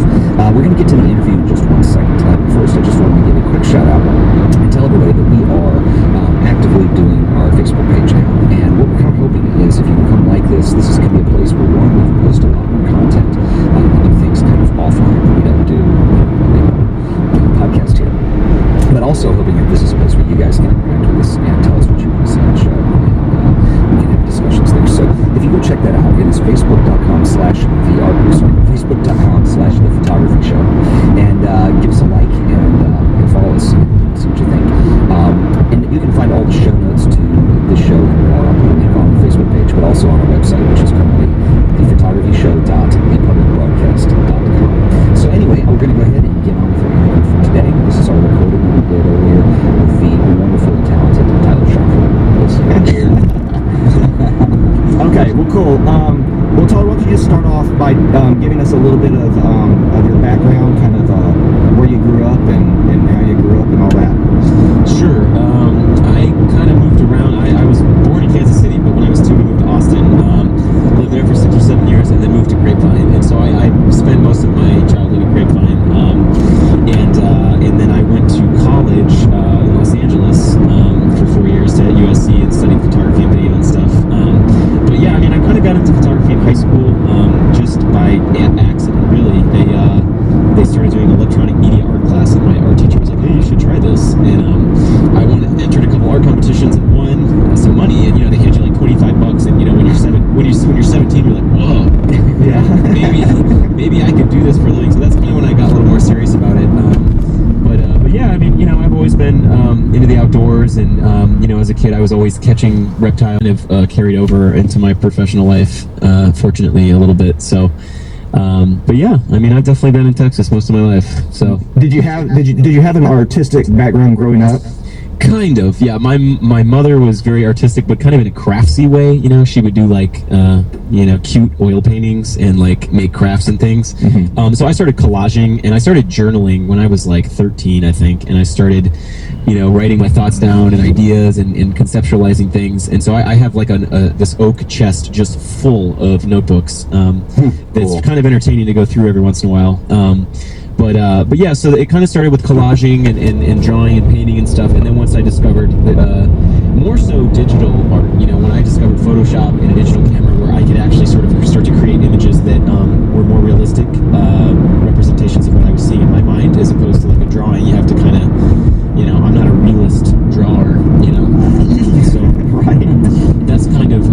We're going to get to the interview in just one second. First, I just wanted to give a quick shout out and tell everybody that we are actively doing our Facebook page now. And what we're kind of hoping is, if you become like this is going to be a place where, one, we can post a lot more content and do things kind of offline that we don't do podcast here. But also hoping that this is a place where you guys can interact with us and tell us what you want to see on the show, and we can have discussions there. So if you go check that out, it is facebook.com/the photography show, and give us a like and follow us and see what you think. And you can find all the show notes to this show and more. I'll put a link on the Facebook page, but also on our website, which is currently thephotography.show.thepublicbroadcast.com. So anyway, we're going to go ahead and get on with our interview for today. This is our recording that we did earlier with the wonderful and talented Tyler Sharp. Okay, well, cool. Well, Tyler, why don't you just start off by giving us a little bit of your background, kind of where you grew up and how you grew up and all that. Sure. I kind of moved around. I was born in Kansas City, but when I was 2, we moved to Austin. Lived there for 6 or 7 years, and then moved to Grapevine. And so I spent most of my childhood at Grapevine. And then I went to college in Los Angeles for 4 years to USC and studied photography and video and stuff. But yeah, I mean, I kind of got into photography in high school just by accident, really. They started doing electronic media art class, and my art teacher was like, "Hey, you should try this." And I entered a couple art competitions and won some money. And they hand you like $25, and when you're 17, you're like, "Whoa, Yeah. maybe I could do this for a living." So that's kind of when I got a little more serious about it. But yeah, I mean, I've always been into the outdoors, and as a kid, I was always catching reptiles, and have carried over into my professional life, fortunately, a little bit. So, but yeah, I mean, I've definitely been in Texas most of my life. So, Did you have an artistic background growing up? kind of, yeah. My mother was very artistic, but kind of in a craftsy way. She would do like cute oil paintings and like make crafts and things. Mm-hmm. So I started collaging, and I started journaling when I was like 13, I think, and I started writing my thoughts down and ideas and conceptualizing things. And so I have like this oak chest just full of notebooks that's Cool. kind of entertaining to go through every once in a while. But yeah, so it kind of started with collaging and drawing and painting and stuff. And then once I discovered more so digital art, when I discovered Photoshop and a digital camera where I could actually sort of start to create images that were more realistic representations of what I was seeing in my mind, as opposed to like a drawing. You have to kind of, I'm not a realist drawer, so Right. that's kind of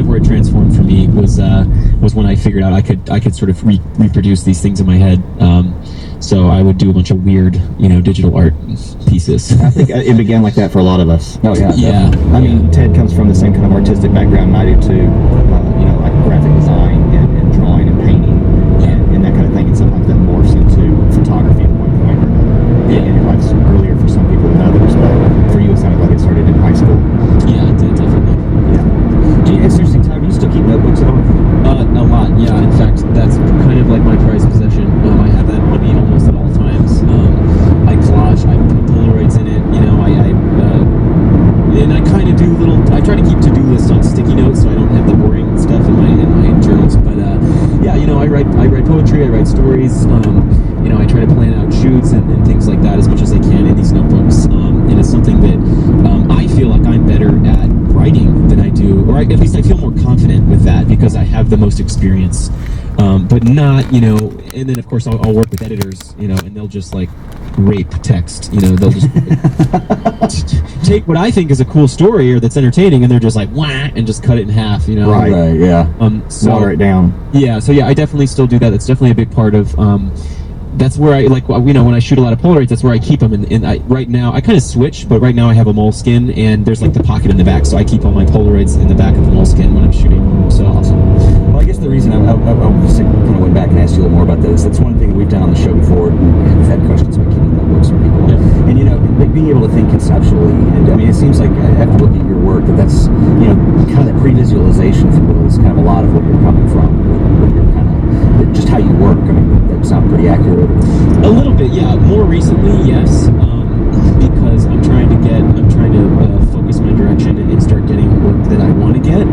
where it transformed for me, was when I figured out I could sort of reproduce these things in my head. So I would do a bunch of weird, digital art pieces. I think it began like that for a lot of us. Oh yeah. Yeah. I mean, Ted comes from the same kind of artistic background I do too. Like graphic design and drawing and painting and that kind of thing. And sometimes that morphs into photography at one point or another. Yeah. And your life's earlier for some people than others, but for you it sounded like it started in high school. Yeah, it did, definitely. Yeah. It's interesting, Tyler. Do you still keep notebooks at all? A lot, yeah. In fact, that's kind of like my prized possession. I have that on me almost at all times. I collage, I put Polaroids in it, and I kind of do I try to keep to-do lists on sticky notes so I don't have the boring stuff in my journals. But I write poetry, I write stories. I try to plan out shoots and things like that as much as I can in these notebooks. And it's something that I feel like I'm better at writing than I do, or at least I feel more confident with that because I have the most experience. But not, and then of course I'll work with editors, and they'll just like rape text, they'll just take what I think is a cool story or that's entertaining and they're just like, wah, and just cut it in half, Right, yeah. So, water it down. Yeah, so yeah, I definitely still do that. That's definitely a big part of, that's where I like, when I shoot a lot of Polaroids, that's where I keep them. Right now, I kind of switch, but right now I have a moleskin and there's like the pocket in the back, so I keep all my Polaroids in the back of the moleskin when I'm shooting. So Awesome. Well, I guess the reason I just kind of went back and asked you a little more about this, that's one thing that we've done on the show before. We've had questions about keeping notebooks from people. Yeah. And, being able to think conceptually, and I mean, it seems like after looking at your work that's, kind of that pre-visualization, if you will, is kind of a lot of what you're coming from, with your kind of, just how you work. I mean, that sounds pretty accurate. a little bit, yeah. More recently, yes, because I'm trying to focus my direction and start getting work that I want to get.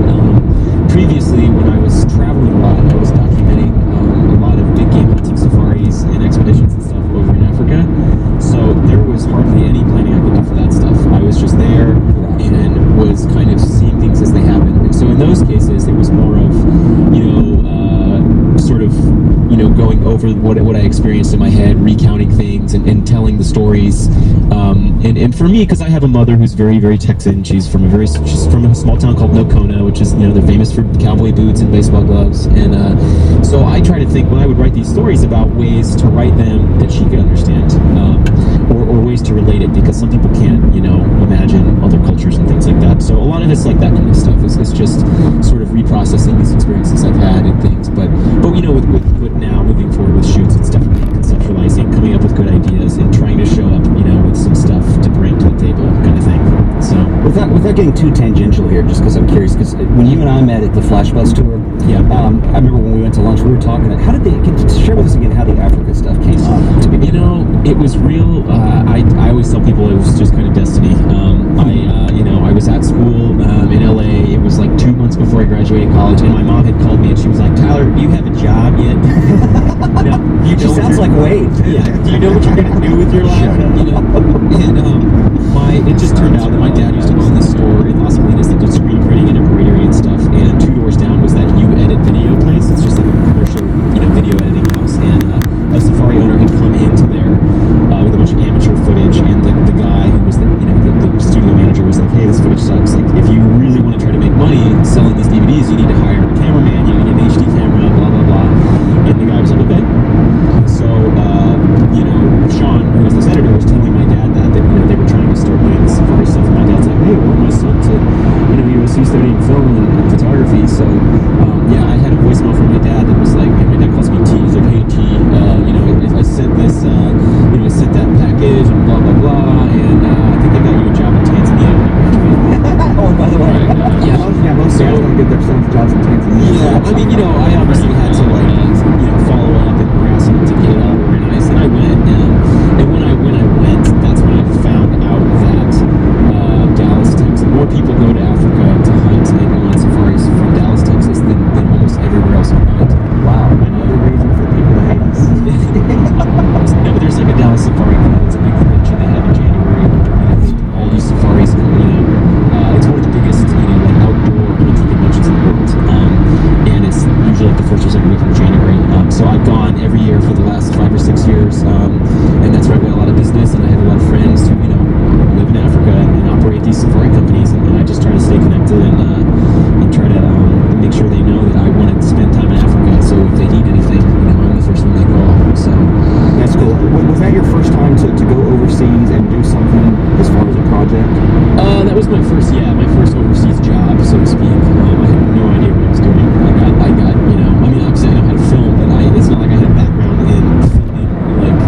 Previously, when I was traveling a lot, I was documenting a lot of big game hunting safaris and expeditions and stuff over in Africa. So there was hardly any planning I could do for that stuff. I was just there and was kind of seeing things as they happened. And so in those cases, it was more of, sort of, going over what I experienced in my head, recounting things and telling the stories. And for me, because I have a mother who's very, very Texan, she's from a small town called Ciccone, which is, they're famous for cowboy boots and baseball gloves. And so I try to think, when I would write these stories, about ways to write them that she could understand, or ways to relate it, because some people can't, imagine other cultures and things like that. So a lot of it's like that kind of stuff. It's just sort of reprocessing these experiences I've had and things. But with now moving forward with shoots, it's definitely conceptualizing, coming up with good ideas, and trying to show up, with some stuff to bring to the table, kind of thing. So without getting too tangential here, just because I'm curious, because when you and I met at the Flash Bus tour, I remember when we went to lunch, we were talking. How did share with us again how the Africa stuff came up? To begin it was real. I always tell people it was just kind of destiny. I was at school in LA. It was like 2 months before I graduated college, and my mom had called me and she was like, "Tyler, do you have a job yet?" She sounds like Wade. Yeah. Do you know what you're gonna do with your life? And it just turned out that my dad used to own this store in Las Colinas that did screen printing and embroidery and stuff. And 2 doors down was that You Edit video place. It's just like a commercial, video editing house. And a safari owner had come into there with a bunch of amateur footage, and the guy who was the studio manager was like, "Hey, this footage sucks. Like, if you really want to try to make money selling these DVDs, you need to hire a cameraman. You need an HD camera, blah blah blah." And the guy was like, "Okay." So Sean, who was this editor, was telling my dad that they were trying to start doing this safari stuff. And my dad's like, "Hey, I want my son to USC studying film and photography." So I had a voicemail from my dad that was like, my dad calls me T. He's like, "Hey T, I sent this, I sent that package and blah blah blah, and I think I got you a job in Tanzania." Oh, by the way. Most parents don't get their sons jobs in Tanzania. Yeah, I mean, I obviously had to follow up and harass him to get it all organized, and I went, and when I went, that's when I found out that Dallas, Texas, more people go to Africa to hunt and go on safaris from Dallas, Texas than almost everywhere else on the planet. Wow. Another reason for people to hate us. No, but there's like a Dallas Safari Club. It's a big convention they have in January. That was my first overseas job, so to speak. I had no idea what I was doing. I got, I mean, obviously I know how to film, but it's not like I had a background in filming, like,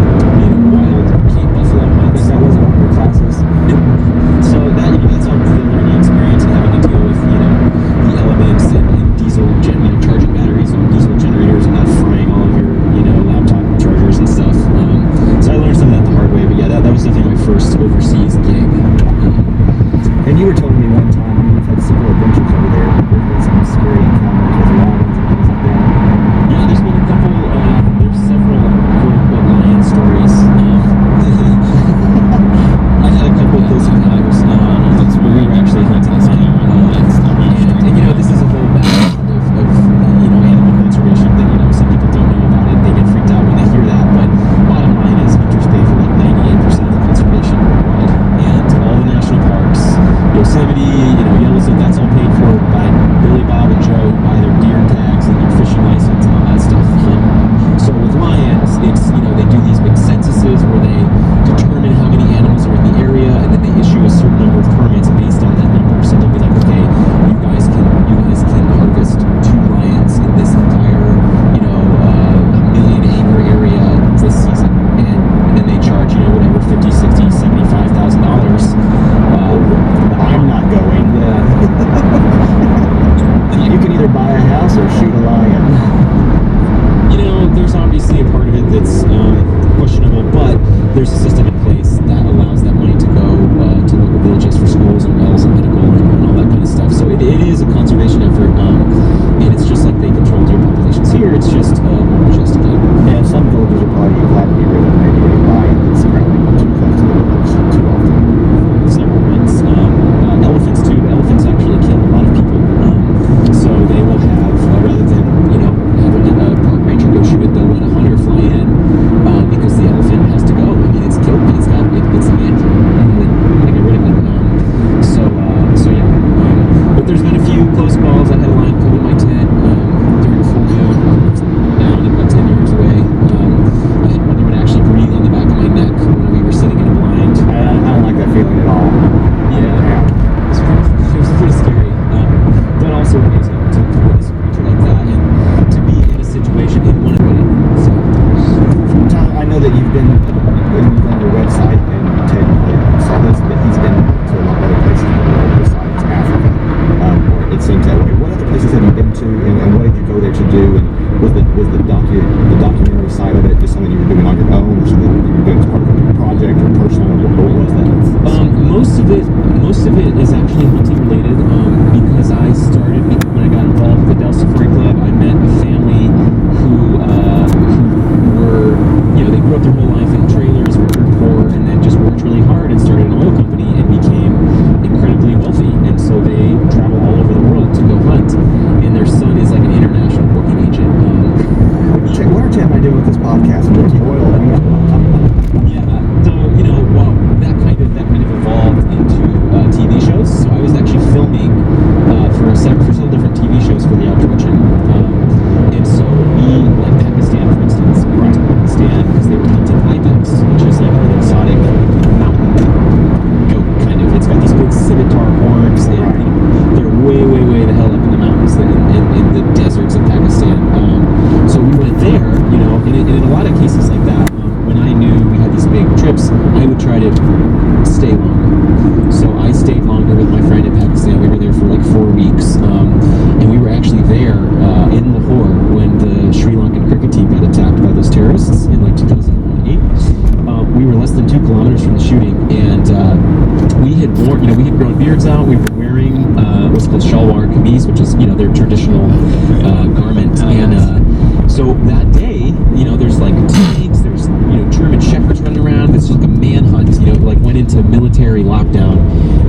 wild Cape buffalo hunts. That wasn't one of your classes. So that, that's obviously a learning experience, and having to deal with, the elements and diesel, charging batteries on diesel generators and not frying all of your, laptop chargers and stuff. So I learned some of that the hard way, but yeah, that was definitely my first overseas gig. And you were telling me one time you've had several adventures over there. There's been some scary encounters with lions and things like that. Yeah, there's been a couple, there's several quote-unquote lion stories. I had a couple of close encounters where we were actually hunting a lion. And this is a whole background of animal conservation thing. Some people don't know about it. They get freaked out when they hear that. But bottom line is hunters pay for like 98% of the conservation worldwide. And all the national parks, Yosemite, Yellowstone, that's all paid for by Billy, Bob, and Joe who buy their deer tags and their fishing license and all that stuff. So with lions, it's, they do these big censuses where they determine how many animals are in the area, and then they issue a certain number of permits based on that number. So they'll be like, okay, you guys can harvest 2 lions in this entire, a million acre area this season. And then they charge, whatever, $50, $60, $75,000. I'm not going. Yeah. You can either buy a house or shoot a lion. There's obviously a part of it that's questionable, but there's a system in place that allows that money to go to local villages for schools and wells and medical and all that kind of stuff. So it is a conservation effort, and it's just like they control deer populations here. It's just good. And some villagers are probably glad to be rid of maybe a lion that's currently too close to the village too often. Several ones. Elephants too. Elephants actually kill a lot of people. So they will have, rather than, having a park ranger go shoot it, they'll let a hunter fly in, because the elephant has to go. I mean, it's killed, it's a man. They get rid of it. So yeah. But there's been a few close calls. I had a lion come in my tent, during a full moon, down about 10 yards away. I had one that would actually breathe on the back of my neck when we were sitting in a blind. I don't like that feeling at all. Yeah. It was pretty scary, but also amazing to witness a creature like that and to be in a situation in one of it. So, Tom, I know that you've been on your website and Ted saw this, that he's been to a lot of other places in the world besides Africa, or it seems that way. What other places have you been to, and what did you go there to do? And was the documentary side of it just something you were doing on your own, or something you were doing as part of a project or personal? What was that? Most of it is actually hunting related, because I started when I got involved with the Del Safari Club. I met a family who were, they grew up their whole life in trailers, were dirt poor, and then just worked really hard and started an oil company and became incredibly wealthy. And so they travel all over the world to go hunt. And their son is like an international booking agent. What am I doing with this podcast? Dirty oil. Yeah. So that kind of evolved into TV shows. So I was actually filming for several different TV shows for the Outdoor Channel. And so like Pakistan, for instance, we went to Pakistan because they were hunting ibex, which is like an exotic mountain goat kind of. It's got these big scimitar horns, and they're way, way, way the hell up in the mountains in the deserts of Pakistan. So we went there, and in a lot of cases like that, when I knew we had these big trips, I would try to stay longer. So I stayed longer with my friend in Pakistan. We were there for like 4 weeks, and we were actually there in Lahore when the Sri Lankan cricket team got attacked by those terrorists in like 2008. We were less than 2 kilometers from the shooting, and we had grown beards out. We were wearing what's called shalwar kameez, which is their traditional garment, and so that day, there's like tanks, there's German shepherds running around. It's like a manhunt. Like went into military lockdown,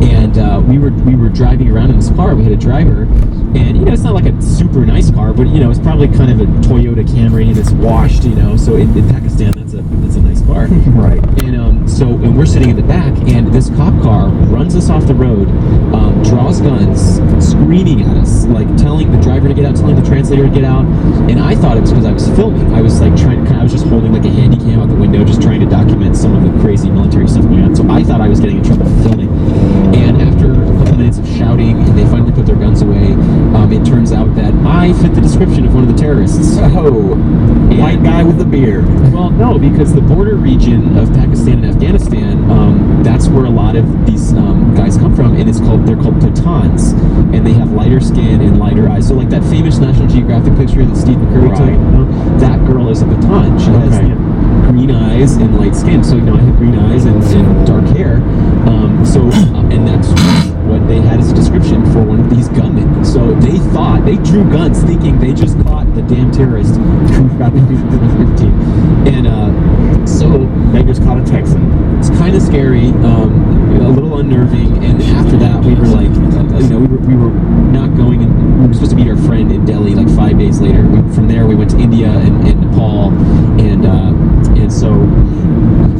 and we were driving around in this car. We had a driver, and it's not like a super nice car, but it's probably kind of a Toyota Camry that's washed. So in Pakistan, that's a nice car. Right. And we're sitting in the back, and this cop car runs us off the road, draws guns, screaming at us, like telling the driver to get out, telling the translator to get out. And I thought it was because I was filming. I was like I was just holding like a handy cam out the window, just trying to document some of the crazy military stuff going on. So I thought I was getting in trouble for filming. And after out that I fit the description of one of the terrorists. Oh, white guy with a beard. Well, no, because the border region of Pakistan and Afghanistan, that's where a lot of these guys come from, and they're called Pathans, and they have lighter skin and lighter eyes. So like that famous National Geographic picture that Stephen Curry took, that girl is a Pathan. She has green eyes and light skin. So I have green eyes and dark hair. And that's what they had as a description for one of these gunmen. So they drew guns thinking they just caught the damn terrorist who got the 15. And so they just caught a Texan. It's kind of scary, a little unnerving. And after that, we were like, we were not going, and we were supposed to meet our friend in Delhi like 5 days later. From there, we went to India and Nepal, and so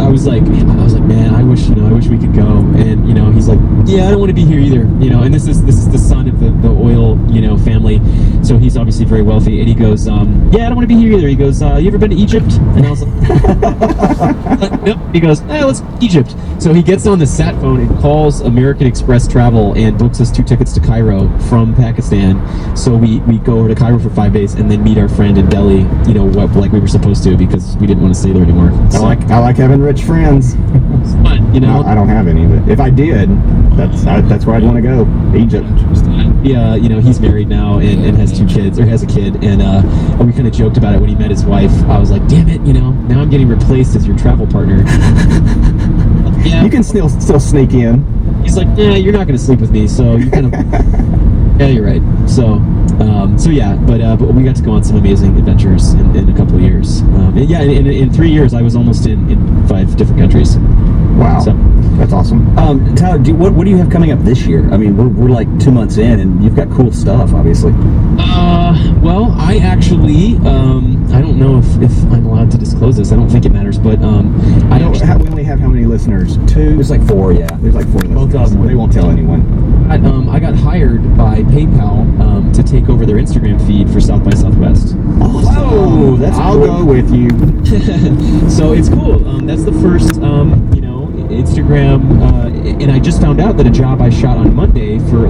I was like, man, I wish we could go. And he's like, yeah, I don't want to be here either. And this is the son of the oil family, so he's obviously very wealthy. And he goes, yeah, I don't want to be here either. He goes, you ever been to Egypt? And I was like, nope. He goes, let's go to Egypt. So he gets on the sat phone and calls American Express Travel and books us 2 tickets to Cairo from Pakistan. So we go over to Cairo for 5 days and then meet our friend in Delhi. Like we were supposed to, because we didn't want to stay there anymore. So, I like having rich friends. But I don't have any, but if I did, that's where I'd want to go. Egypt. Yeah, he's married now and has 2 kids, or has a kid, and we kind of joked about it when he met his wife. I was like, damn it, now I'm getting replaced as your travel partner. Yeah. You can still sneak in. He's like, yeah, you're not going to sleep with me, so you kind of. Yeah, you're right. So yeah, but we got to go on some amazing adventures in a couple of years. And yeah, in 3 years, I was almost in 5 different countries. Wow, so, that's awesome. Tyler, what do you have coming up this year? I mean, we're like 2 months in, and you've got cool stuff, obviously. Well, I actually, I don't know if I'm allowed to disclose this. I don't think it matters, but we only have how many listeners? 2? There's like 4, yeah. There's like 4 listeners. Both of them. They won't tell anyone. I got hired by PayPal to take over their Instagram feed for South by Southwest. Oh, I'll go with you. So it's cool. That's the first, Instagram, and I just found out that a job I shot on Monday for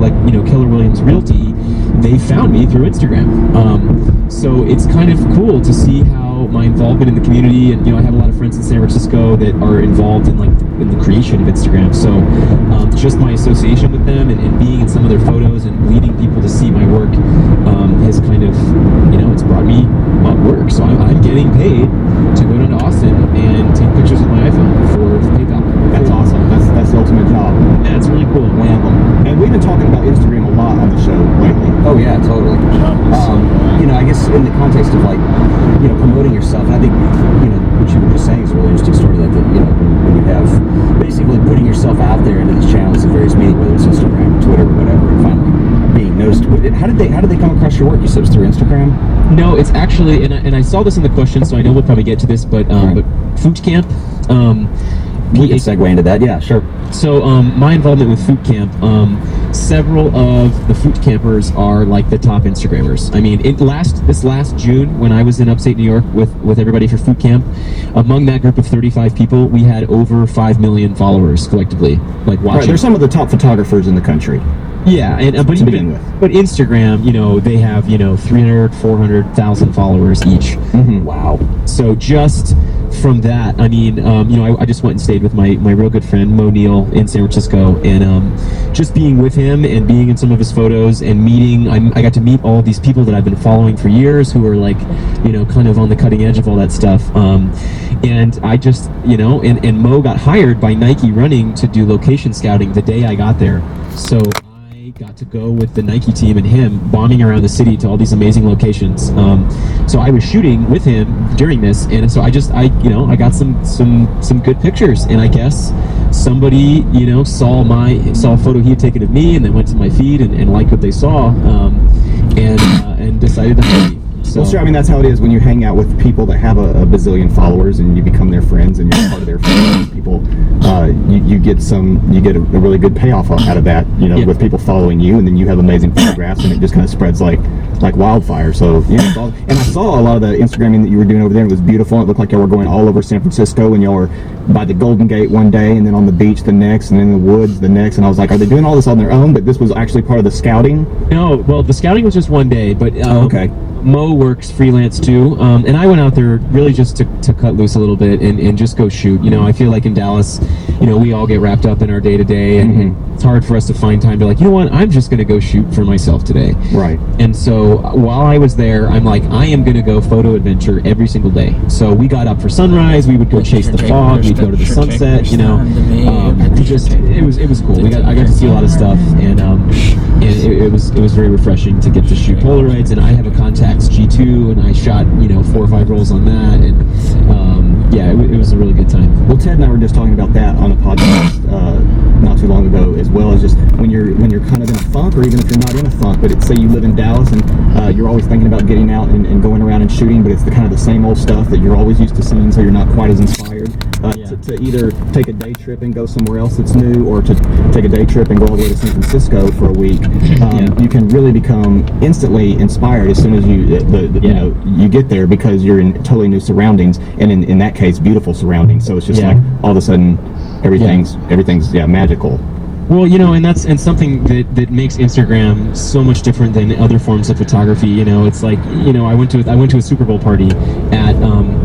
Keller Williams Realty, they found me through Instagram. So it's kind of cool to see how my involvement in the community, and I have a lot of friends in San Francisco that are involved in in the creation of Instagram. So just my association with them and being in some of their photos and leading people to see my work has kind of it's brought me work. So I'm getting paid to go down to Austin and take pictures with my iPhone for PayPal. That's awesome. That's the ultimate job. That's really cool. And we've been talking about Instagram a lot on the show lately. Oh yeah, totally. I guess in the context of promoting yourself, I think what you were just saying is a really interesting story. That when you have basically putting yourself out there into these channels in various media, whether it's Instagram, Twitter, whatever, and finally being noticed. How did they come across your work? You said it was through Instagram? No, it's actually, and I saw this in the question, so I know we'll probably get to this, but Food Camp. We can segue into that. Yeah, sure. So my involvement with Food Camp, several of the food campers are like the top Instagrammers. I mean, this last June, when I was in upstate New York with everybody for Food Camp, among that group of 35 people, we had over 5 million followers collectively, watching. Right, they're some of the top photographers in the country. Yeah, but Instagram, they have 300, 400,000 followers each. Mm-hmm. Wow. So just from that, I mean, I just went and stayed with my real good friend Mo Neal in San Francisco, and just being with him and being in some of his photos and meeting, I got to meet all of these people that I've been following for years who are kind of on the cutting edge of all that stuff. And I just, and Mo got hired by Nike Running to do location scouting the day I got there. So I got to go with the Nike team and him bombing around the city to all these amazing locations. So I was shooting with him during this, and so I got some good pictures, and I guess somebody saw a photo he had taken of me, and then went to my feed and liked what they saw, and decided to hire me. So, Well, sure. I mean, that's how it is when you hang out with people that have a bazillion followers, and you become their friends, and you're part of their family. People, you get a really good payoff out of that. You know, Yeah. with people following you, and then you have amazing photographs, and it just kind of spreads like wildfire. So yeah, and I saw a lot of the Instagramming that you were doing over there. It was beautiful. It looked like y'all were going all over San Francisco, and y'all were by the Golden Gate one day, and then on the beach the next, and in the woods the next. And I was like, are they doing all this on their own? But this was actually part of the scouting. no, well, the scouting was just one day, but Okay. Mo works freelance too, and I went out there really just to cut loose a little bit and just go shoot. You know, I feel like in Dallas, you know, we all get wrapped up in our day to day, and it's hard for us to find time to like, you know what, I'm just going to go shoot for myself today. Right. And so while I was there, I'm like, I am going to go photo adventure every single day. So we got up for sunrise, we would go chase the fog, we'd go to the sunset, you know. It was cool. I got to see a lot of stuff, and it was very refreshing to get to shoot Polaroids. And I have a Contax G2, and I shot 4 or 5 rolls on that, and yeah, it was a really good time. Well, Ted and I were just talking about that on a podcast not too long ago, as well as just when you're kind of in a funk, or even if you're not in a funk, but say you live in Dallas and you're always thinking about getting out and going around and shooting, but it's the kind of the same old stuff that you're always used to seeing, so you're not quite as inspired to either take a day trip and go somewhere else that's new, or to take a day trip and go all the way to San Francisco for a week. You can really become instantly inspired as soon as you get there, because you're in totally new surroundings, and in that case, beautiful surroundings. So it's just like all of a sudden everything's magical. Well, and something that makes Instagram so much different than other forms of photography. It's like, I went to a Super Bowl party at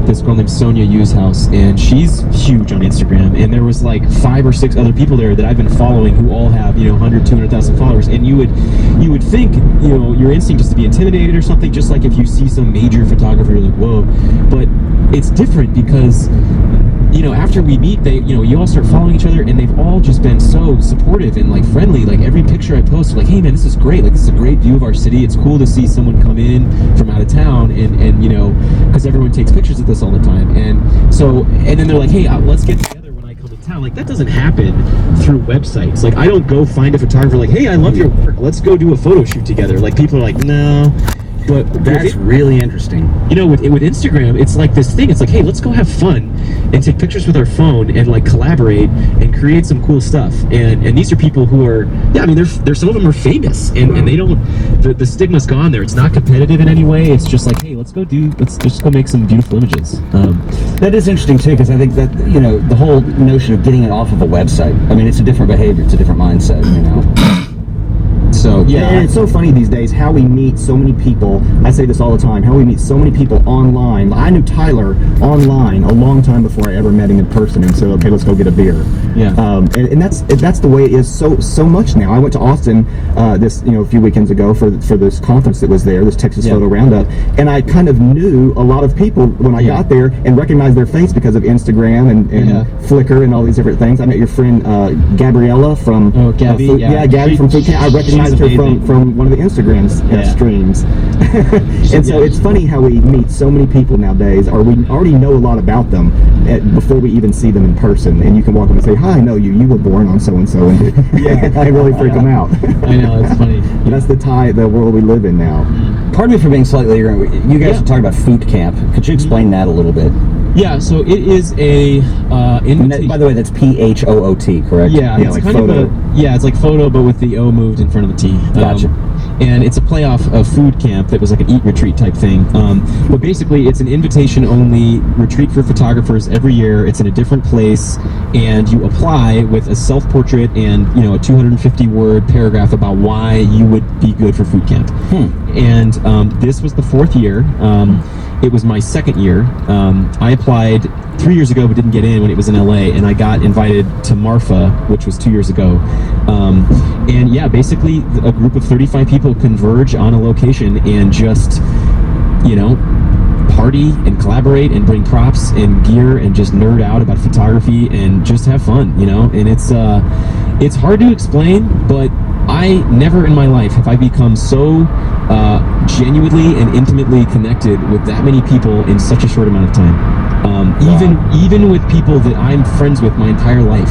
this girl named Sonia Yu's house, and she's huge on Instagram, and there was like 5 or 6 other people there that I've been following who all have 100, 200,000 followers, and you would think your instinct is to be intimidated or something, just like if you see some major photographer, you're like, whoa, but it's different because after we meet, you all start following each other, and they've all just been so supportive and like friendly. Like every picture I post, like, hey man, this is great. Like, this is a great view of our city. It's cool to see someone come in from out of town, and because everyone takes pictures of this all the time. And so, and then they're like, hey, let's get together when I come to town. Like, that doesn't happen through websites. Like, I don't go find a photographer like, hey, I love your work, let's go do a photo shoot together. Like, people are like, no. But that's really interesting. With Instagram, it's like this thing. It's like, hey, let's go have fun and take pictures with our phone and like collaborate and create some cool stuff. And these are people who are, they're some of them are famous, and they don't. The stigma's gone there. It's not competitive in any way. It's just like, hey, let's just go make some beautiful images. That is interesting too, because I think that the whole notion of getting it off of a website. I mean, it's a different behavior. It's a different mindset. So yeah, and it's so funny these days how we meet so many people. I say this all the time, how we meet so many people online. I knew Tyler online a long time before I ever met him in person, and said, okay, let's go get a beer. Yeah. And that's the way it is so much now. I went to Austin this a few weekends ago for this conference that was there, this Texas Photo Roundup, and I kind of knew a lot of people when I got there and recognized their face because of Instagram and Flickr and all these different things. I met your friend Gabriella from Gabby, Gabby from Food Camp. I recognized her from one of the Instagram streams. And so it's funny how we meet so many people nowadays, or we already know a lot about them before we even see them in person. And you can walk up and say, hi, I know you. You were born on so-and-so. And I really freak them out. I know, it's funny. That's the world we live in now. Pardon me for being slightly ignorant. You guys are talking about Food Camp. Could you explain that a little bit? Yeah, so it is a invitation. By the way, that's PHOOT, correct? Yeah, it's like kind photo. It's like photo, but with the O moved in front of the T. Gotcha. And it's a playoff of Food Camp that was like an eat retreat type thing. But basically, it's an invitation-only retreat for photographers every year. It's in a different place, and you apply with a self-portrait and a 250-word paragraph about why you would be good for Food Camp. And this was the 4th year. It was my 2nd year. I applied 3 years ago but didn't get in when it was in LA, and I got invited to Marfa, which was 2 years ago. And yeah, basically a group of 35 people converge on a location and just, party and collaborate and bring props and gear and just nerd out about photography and just have fun, and it's hard to explain, but I never in my life have I become so genuinely and intimately connected with that many people in such a short amount of time. Even with people that I'm friends with my entire life,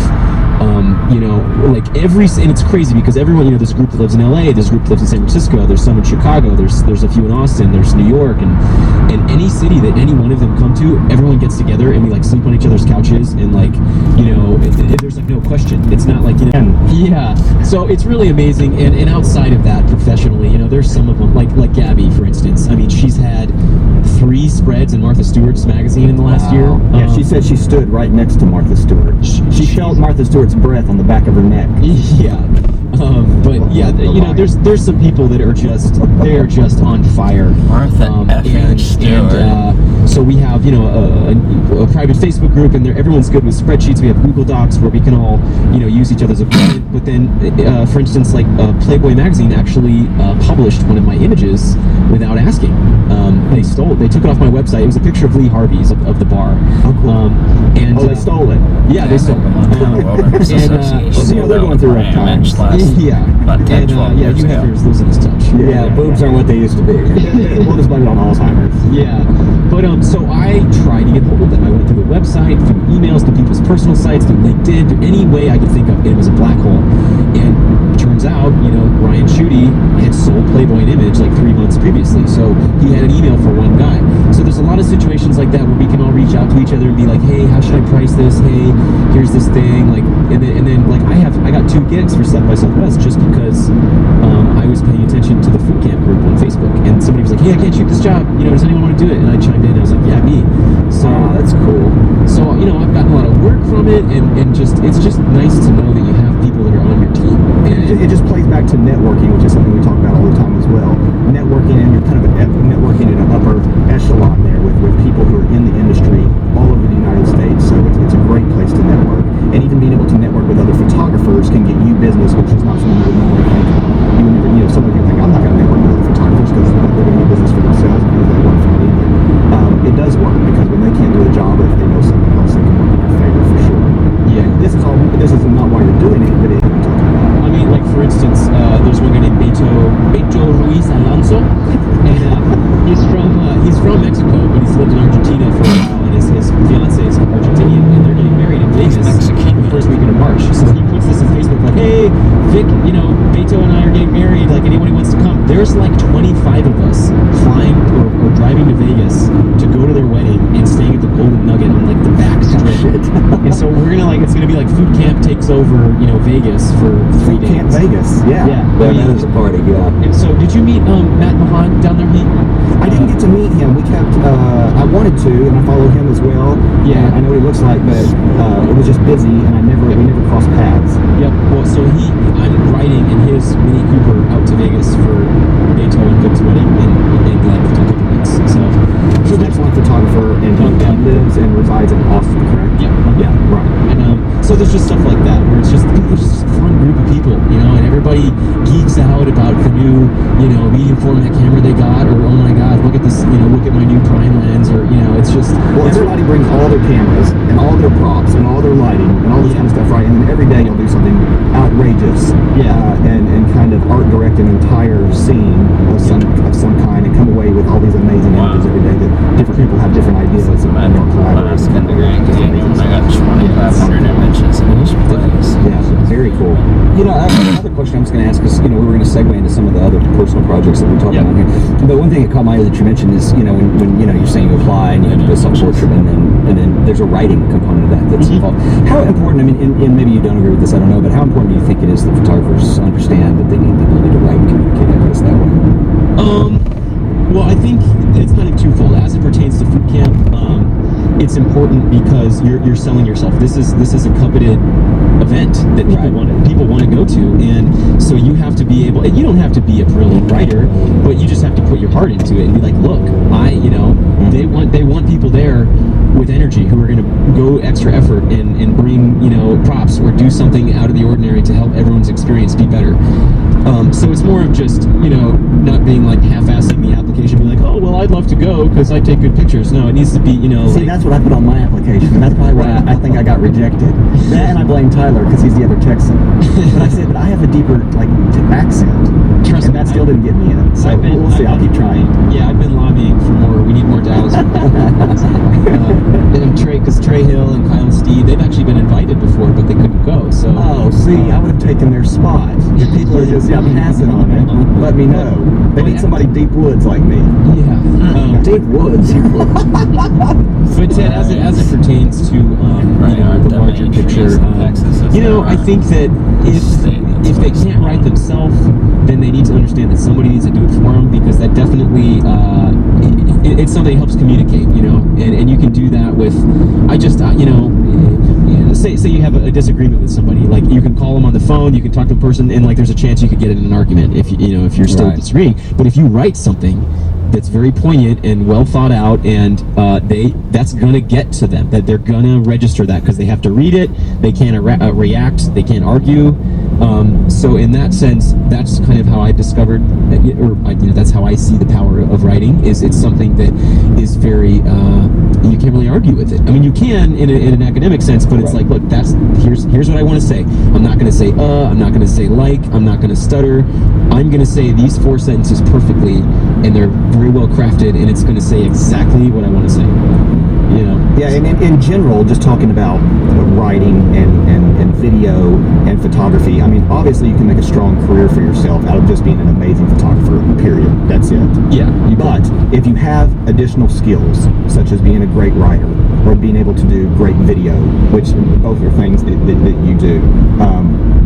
You know, like and it's crazy because everyone, you know, there's a group that lives in LA, there's a group that lives in San Francisco, there's some in Chicago, there's a few in Austin, there's New York, and any city that any one of them come to, everyone gets together and we like sleep on each other's couches, and like, you know, there's like no question. It's not like, you know, yeah. So it's really amazing, and outside of that, professionally, you know, there's some of them like Gabby, for instance. I mean, she's had 3 spreads in Martha Stewart's magazine in the last year. Yeah, she said she stood right next to Martha Stewart. She felt Martha Stewart's breath on the back of her neck. Yeah. But yeah, you know, there's some people that are just on fire. Martha Stewart. So we have, you know, a private Facebook group, and everyone's good with spreadsheets. We have Google Docs where we can all, you know, use each other's equipment. But then, for instance, like Playboy magazine actually published one of my images without asking. They took it off my website. It was a picture of Lee Harvey's of the bar. Oh, cool. They stole it. Yeah, they stole it. So they're going through rough times. Yeah. Yeah, you have yours losing his touch. Yeah, boobs aren't what they used to be. We'll just blame it on Alzheimer's. Yeah. But so I tried to get hold of them. I went through the website, through emails, to people's personal sites, to LinkedIn, to any way I could think of. And it was a black hole. And it turns out, you know, Ryan Schutte had sold Playboy an image like 3 months previously. So he had an email for one guy. So there's a lot of situations like that where we can all reach out to each other and be like, hey, how should I price this? Hey, here's this thing. Like, and then like I got 2 gigs for South by Southwest just because I was paying attention to the food camp group on Facebook, and somebody was like, hey, I can't shoot this job, you know, does anyone want to do it? And I chimed in, and I was like, yeah, me. So that's cool. So, you know, I've gotten a lot of work from it, and it's just nice to know that you have people that are on your team. And it just plays back to networking, which is something we talk about all the time as well. Networking, and you're kind of networking at an upper echelon there with people who are in the industry all over the United States. So it's a great place to network, and even being able to network with other photographers can get you business, which is not something you would normally think. You would never, you know, some of you think, I'm not going to network with other photographers because they're going to get business for themselves and that work for me. But it does work, because when they can't do a job, if they know someone else, they can work in your favor for sure. yeah, This is not why you're doing it, but it you're talking about. I mean, like, for instance, there's one guy named Beto Ruiz Alonso, and he's from Mexico, but he's lived in Argentina for a while, and his fiance is Argentinian, and they're getting married in Vegas the first weekend of March. So he puts this on Facebook like, hey, Vic, you know, Beto and I are getting married, like, anyone who wants to come. There's like 25 of us flying or driving to Vegas to go to their wedding and staying at the Golden Nugget on like the back strip. And so it's gonna be like food camp takes over, you know, Vegas for 3 days. Camp Vegas, yeah. That is a party, yeah. And so, did you meet Matt Mahan down there? I didn't get to meet him. We kept, I wanted to, and I follow him as well. Yeah. I know what he looks like, but it was just busy, and we never crossed paths. Yep. Well, so I'm riding in his Mini Cooper out to Vegas for Beto and Vic's wedding in like a couple weeks. So He's an excellent photographer, and he lives and resides in Austin, correct? Yeah. Right. And so there's just stuff like that where it's just a fun group of people, you know, and everybody geeks out about the new, you know, medium format camera they got, or oh my god, look at this, you know, look at my new prime lens, or, you know, it's just. Well, everybody brings all their cameras and all their props and all their lighting and all this kind of stuff, right? And then every day you'll do something outrageous, and kind of art direct an entire scene of some kind, and come away with all these amazing images every day that different people have different ideas and collaborate. I got 2,500 images in each place. Yeah, very cool. You know, another question I'm just going to ask is, you know, we were going to segue into some of the other personal projects that we're talking about here. But one thing that caught my eye that you mentioned is, you know, when you know, you're saying you apply and you have to do a self-portrait, and then there's a writing component of that that's involved. How important, I mean, and maybe you don't agree with this, I don't know, but how important do you think it is that photographers understand that they need the ability to write and communicate ideas that way? Well, I think it's kind of twofold. As it pertains to food camp, it's important because you're selling yourself. This is a coveted event that people want to go to, and so you have to be able. You don't have to be a brilliant writer, but you just have to put your heart into it and be like, look, they want people there with energy who are going to go extra effort and bring, you know, props or do something out of the ordinary to help everyone's experience be better. So it's more of just, you know, not being like half-assing the application, being like, oh, well, I'd love to go because I take good pictures. No, it needs to be, you know. See, that's what I put on my application, and that's probably why I think I got rejected. That, and I blame Tyler because he's the other Texan. But I said, but I have a deeper accent, and that still didn't get me in. So we'll see. I'll keep trying. Yeah, I've been lobbying for more. We need more Dallas. And Trey Hill and Kyle Steed, they've actually been invited before, but they couldn't go. So Oh, see, I would have taken their spot. If people are just passing on it, let me know. They need somebody deep woods like me. yeah. Deep Woods. But Ted, as it pertains to you know, the larger picture, you know, I think that if they can't write themselves, then they need to understand that somebody needs to do it for them, because that definitely it's something that helps communicate, you know, and you can do that with, you know, say you have a disagreement with somebody, like you can call them on the phone, you can talk to a person, and like there's a chance you could get in an argument if you know if you're still disagreeing. But if you write something that's very poignant and well thought out, and that's gonna get to them, that they're gonna register that, because they have to read it, they can't react, they can't argue. So in that sense, that's kind of how I discovered, you know, that's how I see the power of writing. Is it's something that is very you can't really argue with it. I mean, you can in an academic sense, but it's like, look, here's what I want to say. I'm not going to say I'm not going to say like, I'm not going to stutter. I'm going to say these 4 sentences perfectly, and they're very well crafted, and it's going to say exactly what I want to say. You know? Yeah, and in general, just talking about writing and video and photography, I mean, obviously you can make a strong career for yourself out of just being an amazing photographer, period. That's it. Yeah. But if you have additional skills, such as being a great writer or being able to do great video, which both are things that you do,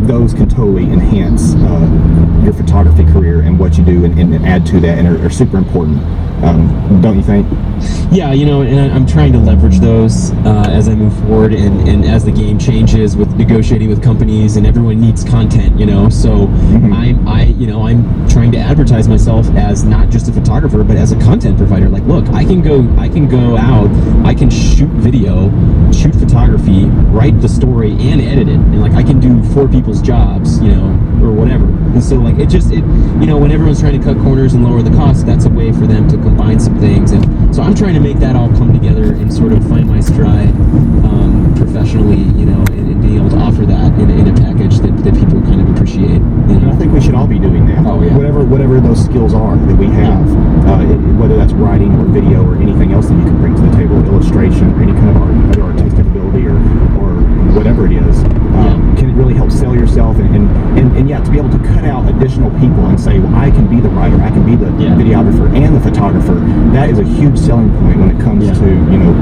those can totally enhance your photography career and what you do, and add to that, and are super important. Don't you think? Yeah, you know, and I'm trying to leverage those as I move forward, and as the game changes with negotiating with companies, and everyone needs content, you know. So I'm trying to advertise myself as not just a photographer, but as a content provider. Like, look, I can go out, I can shoot video, shoot photography, write the story, and edit it, and like I can do 4 people's jobs, you know, or whatever. And so like it you know, when everyone's trying to cut corners and lower the cost, that's a way for them to combine some things. And so I'm trying to make that all come together and sort of find my stride professionally, you know, and being able to offer that in a package that people kind of appreciate. You know? I think we should all be doing that. Oh, yeah. Whatever those skills are that we have, whether that's writing or video or anything else that you can bring to the table, illustration or any kind of other artistic ability or whatever it is, can it really help sell yourself and yeah, to be able to cut out additional people and say, well, I can be the writer, I can be the videographer and the photographer. That is a huge selling point when it comes to, you know,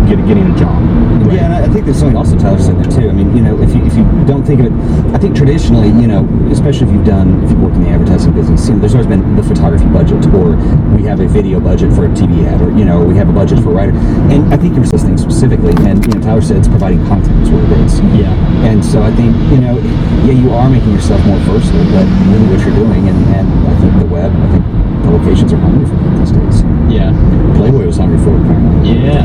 getting a job. Right. Yeah, and I think there's something also Tyler said there too. I mean, you know, if you don't think of it, I think traditionally, you know, especially if you've worked in the advertising business, you know, there's always been the photography budget, or we have a video budget for a TV ad, or, you know, we have a budget for a writer. And I think there was this thing specifically, and, you know, Tyler said it's providing content is what it is. Yeah. And so I think, you know, yeah, you are making yourself more versatile, but really what you're doing, and I think the web, and I think publications are hungry for that these days. Yeah. Playboy was hungry for it, apparently. Yeah.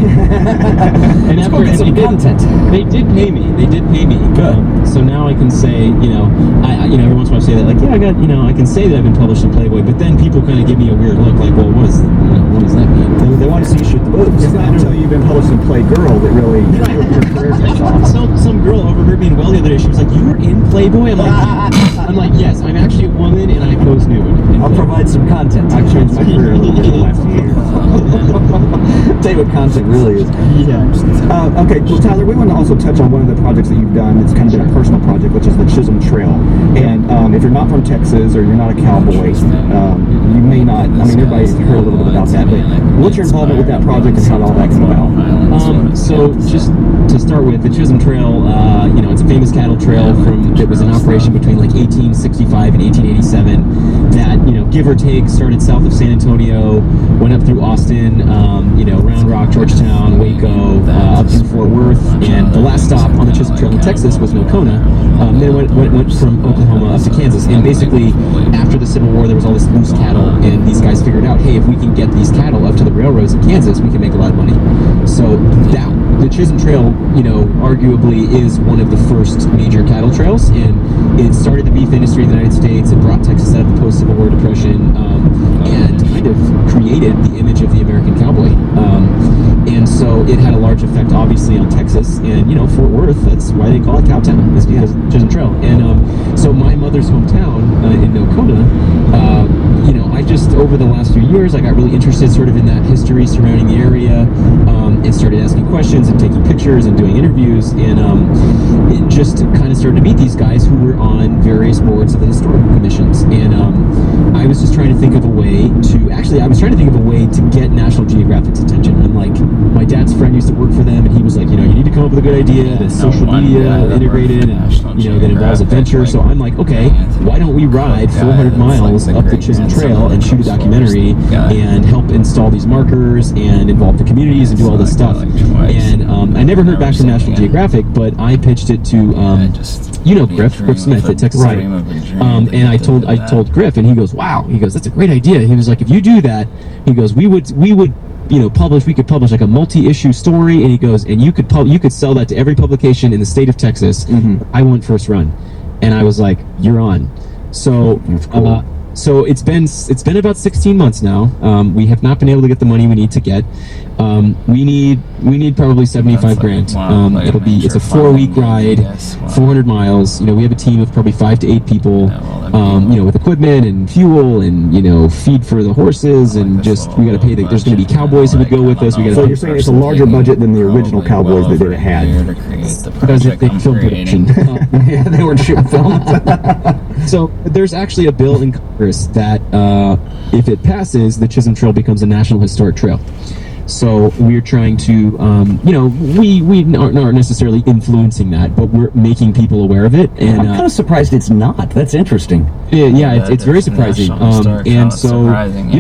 And Let's go get some content. They did pay me. Good. So now I can say, you know, I you know, every once in a while I say that, like, yeah, I got, you know, I can say that I've been published in Playboy, but then people kind of give me a weird look, like, well, what does that mean? They want to see you shoot the boobs. It's not until you've been published in Playgirl that really your career takes off. Some girl overheard me in Well the other day. She was like, "You were in Playboy?" I'm like, yes, I'm actually a woman, and I pose nude. I'll provide some content. I've changed my career a little bit in the last year. Tell you what content really is. Yeah. Okay, well, Tyler, we want to also touch on one of the projects that you've done. It's kind of been a personal project, which is the Chisholm Trail. And if you're not from Texas or you're not a cowboy, you may not. I mean, everybody's heard a little bit about that. But what's your involvement with that project, and how did all that come about? So just to start with, the Chisholm Trail, you know, it's a famous cattle trail that was in operation between like 1865 and 1887. That, you know, give or take, started south of San Antonio, went up through Austin, you know, Round Rock, Georgetown, Waco, up through Fort Worth, and the last stop on the Chisholm Trail in Texas was Nocona. Then it went from Oklahoma up to Kansas, and basically after the Civil War there was all this loose cattle, and these guys figured out, hey, if we can get these cattle up to the railroads in Kansas, we can make a lot of money. So the Chisholm Trail, you know, arguably is one of the first major cattle trails, and it started the beef industry in the United States. It brought Texas out of the post-Civil War depression, and kind of created the image of the American cowboy. And so it had a large effect, obviously, on Texas, and, you know, Fort Worth. That's why they call it Cowtown, is because of Chisholm Trail. And so my mother's hometown in Nocona, you know, I just over over the last few years, I got really interested sort of in that history surrounding the area, and started asking questions and taking pictures and doing interviews, and it just kind of started to meet these guys who were on various boards of the historical commissions, and I was just trying to think of a way to get National Geographic's attention. And like, my dad's friend used to work for them, and he was like, you need to come up with a good idea that's social media integrated, and that involves adventure. So I'm like, okay, why don't we ride 400 miles up the Chisholm Trail and shoot a documentary and help install these markers and involve the communities and do all this stuff. And I never heard back from National Geographic, but I pitched it to Griff Smith at Texas Site. And I told Griff, and he goes, wow, he goes, that's a great idea. He was like, if you do that, he goes, we would we could publish like a multi-issue story, and he goes, and you could sell that to every publication in the state of Texas. I want first run. And I was like, you're on. So so it's been about 16 months now. We have not been able to get the money we need to get. We need probably 75 grand. It's a 4-week ride, 400 miles. We have a team of probably 5 to 8 people, with equipment and fuel and, feed for the horses, and just, we got to pay there's going to be cowboys who would go with us. So you're saying it's a larger budget than the original Cowboys that they had? Because they film production. Yeah, they were shooting film. So there's actually a bill in Congress that if it passes, the Chisholm Trail becomes a National Historic Trail. So we're trying to, we aren't necessarily influencing that, but we're making people aware of it. And I'm kind of surprised it's not. That's interesting. Yeah, it's very surprising. And so, we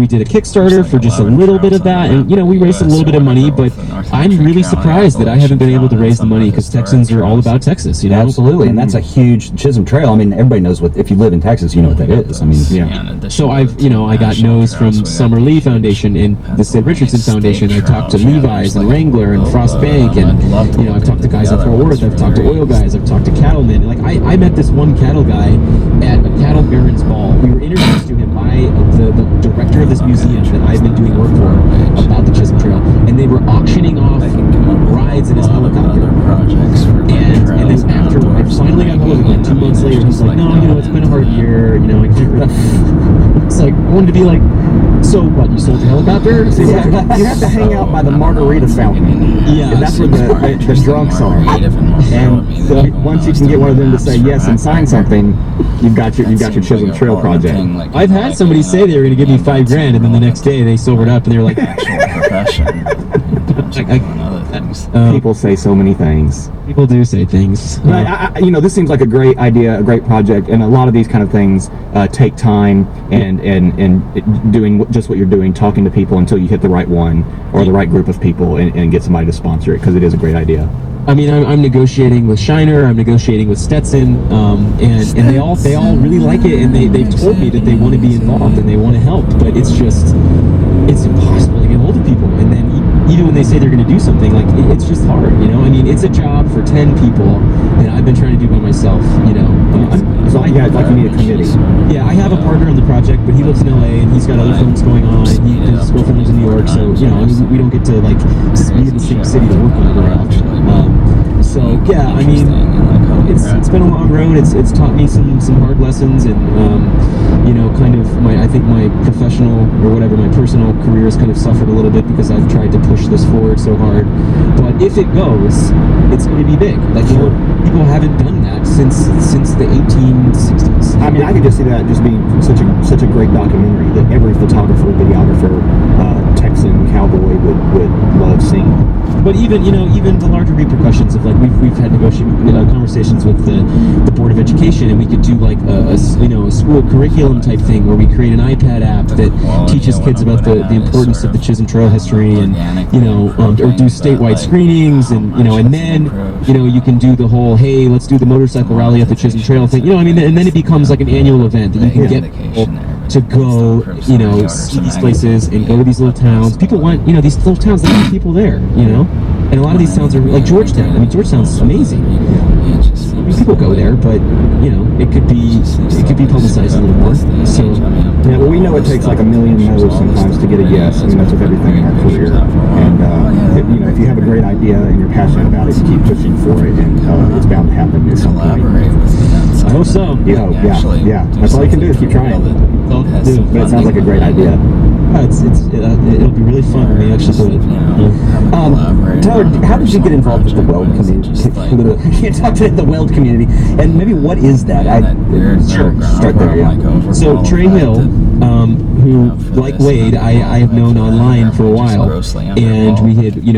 did a Kickstarter for just a little bit of that, and we raised a little bit of money, but I'm really surprised that I haven't been able to raise the money, because Texans are all about Texas, Absolutely, and that's a huge Chisholm Trail. I mean, everybody knows if you live in Texas, you know what that is. I mean, yeah. So I got no's from Summer Lee Foundation and the Sid Richardson Foundation. I talked to Levi's and Wrangler and Frost Bank, and I've talked to guys at Fort Worth. I've talked to oil guys. I've talked to cattlemen. Like I met this one cattle guy at a cattle baron's ball. We were introduced to him by the director of this museum that I've been doing work for about the Chisholm Trail, and they were auctioning off rides in his helicopter. And then after I finally got hold of him, 2 months later, he's like, no, it's been a hard year. I can't really. It's like, I wanted to be like, so what, you sold the helicopter? You have to hang out by the margarita fountain. Yeah. And that's where the drunks are. And so once you can get one of them to say yes and sign something, you've got your Chisholm Trail project. I've had somebody say they were going to give me $5 grand, and then the next day they sobered up and they were like, people say so many things. People do say things. This seems like a great idea, a great project, and a lot of these kind of things take time and doing just what you're doing, talking to people until you hit the right one or the right group of people and get somebody to sponsor it, because it is a great idea. I mean, I'm negotiating with Shiner, I'm negotiating with Stetson, and they all really like it, and they've told me that they want to be involved and they want to help, but it's impossible to get hold of people. And then even when they say they're going to do something, like, it's just hard, I mean, it's a job for 10 people that I've been trying to do by myself, So you need a committee. Yeah, I have a partner on the project, but he lives in LA and he's got other films going on, and his girlfriend lives in New York, so we don't get to like be in the same city to work on it very often. So yeah, I mean, it's been a long road. It's taught me some hard lessons, and kind of my professional or whatever, my personal career has kind of suffered a little bit because I've tried to push this forward so hard. But if it goes, it's going to be big. Like, people haven't done that since the 1860s. I mean, I could just see that just being such a great documentary that every photographer, videographer, Texan cowboy would love seeing. But even the larger repercussions of, like, we've had conversations with the Board of Education, and we could do like a school curriculum type thing where we create an iPad app that teaches kids about the importance of the Chisholm Trail history, and or do statewide screenings, and and then you can do the whole, hey, let's do the motorcycle rally at the Chisholm Trail thing, and then it becomes like an annual event that you can get people to go see these places and go to these little towns. People want these little towns, they want people there, and a lot of these towns are like Georgetown. I mean, Georgetown's amazing. I mean, people go there, but it could be publicized a little more. So yeah, well, we know it takes like a million no's sometimes to get a yes. I mean, that's with everything in our career. And if you have a great idea and you're passionate about it, you keep pushing for it, and it's bound to happen at some point. I hope so. You hope, yeah. That's all you can do is keep trying. But But it sounds like a great idea. It'll be really fun when we actually do it. Tyler, how did you get involved with the weld community? You talked to the weld community, and maybe what is that? Sure. Start there, yeah. So Trey Hill, who, like Wade, I have known online for a while, and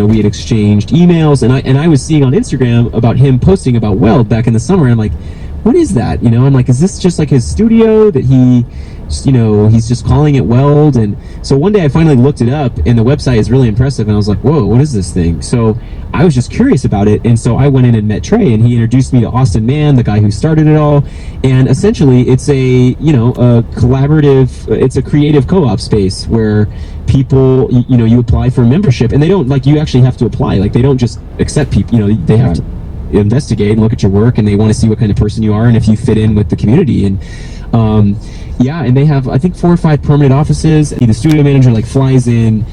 we had exchanged emails, and I was seeing on Instagram about him posting about weld back in the summer, and I'm like, what is that? I'm like, is this just like his studio that he's just calling it weld? And so one day I finally looked it up, and the website is really impressive, and I was like, whoa, what is this thing? So I was just curious about it, and so I went in and met Trey, and he introduced me to Austin Mann, the guy who started it all. And essentially it's a collaborative, it's a creative co-op space where people, you apply for a membership, and they don't, like, you actually have to apply, like, they don't just accept people, they have to investigate and look at your work, and they want to see what kind of person you are and if you fit in with the community. And and they have, I think, 4 or 5 permanent offices. The studio manager flies in,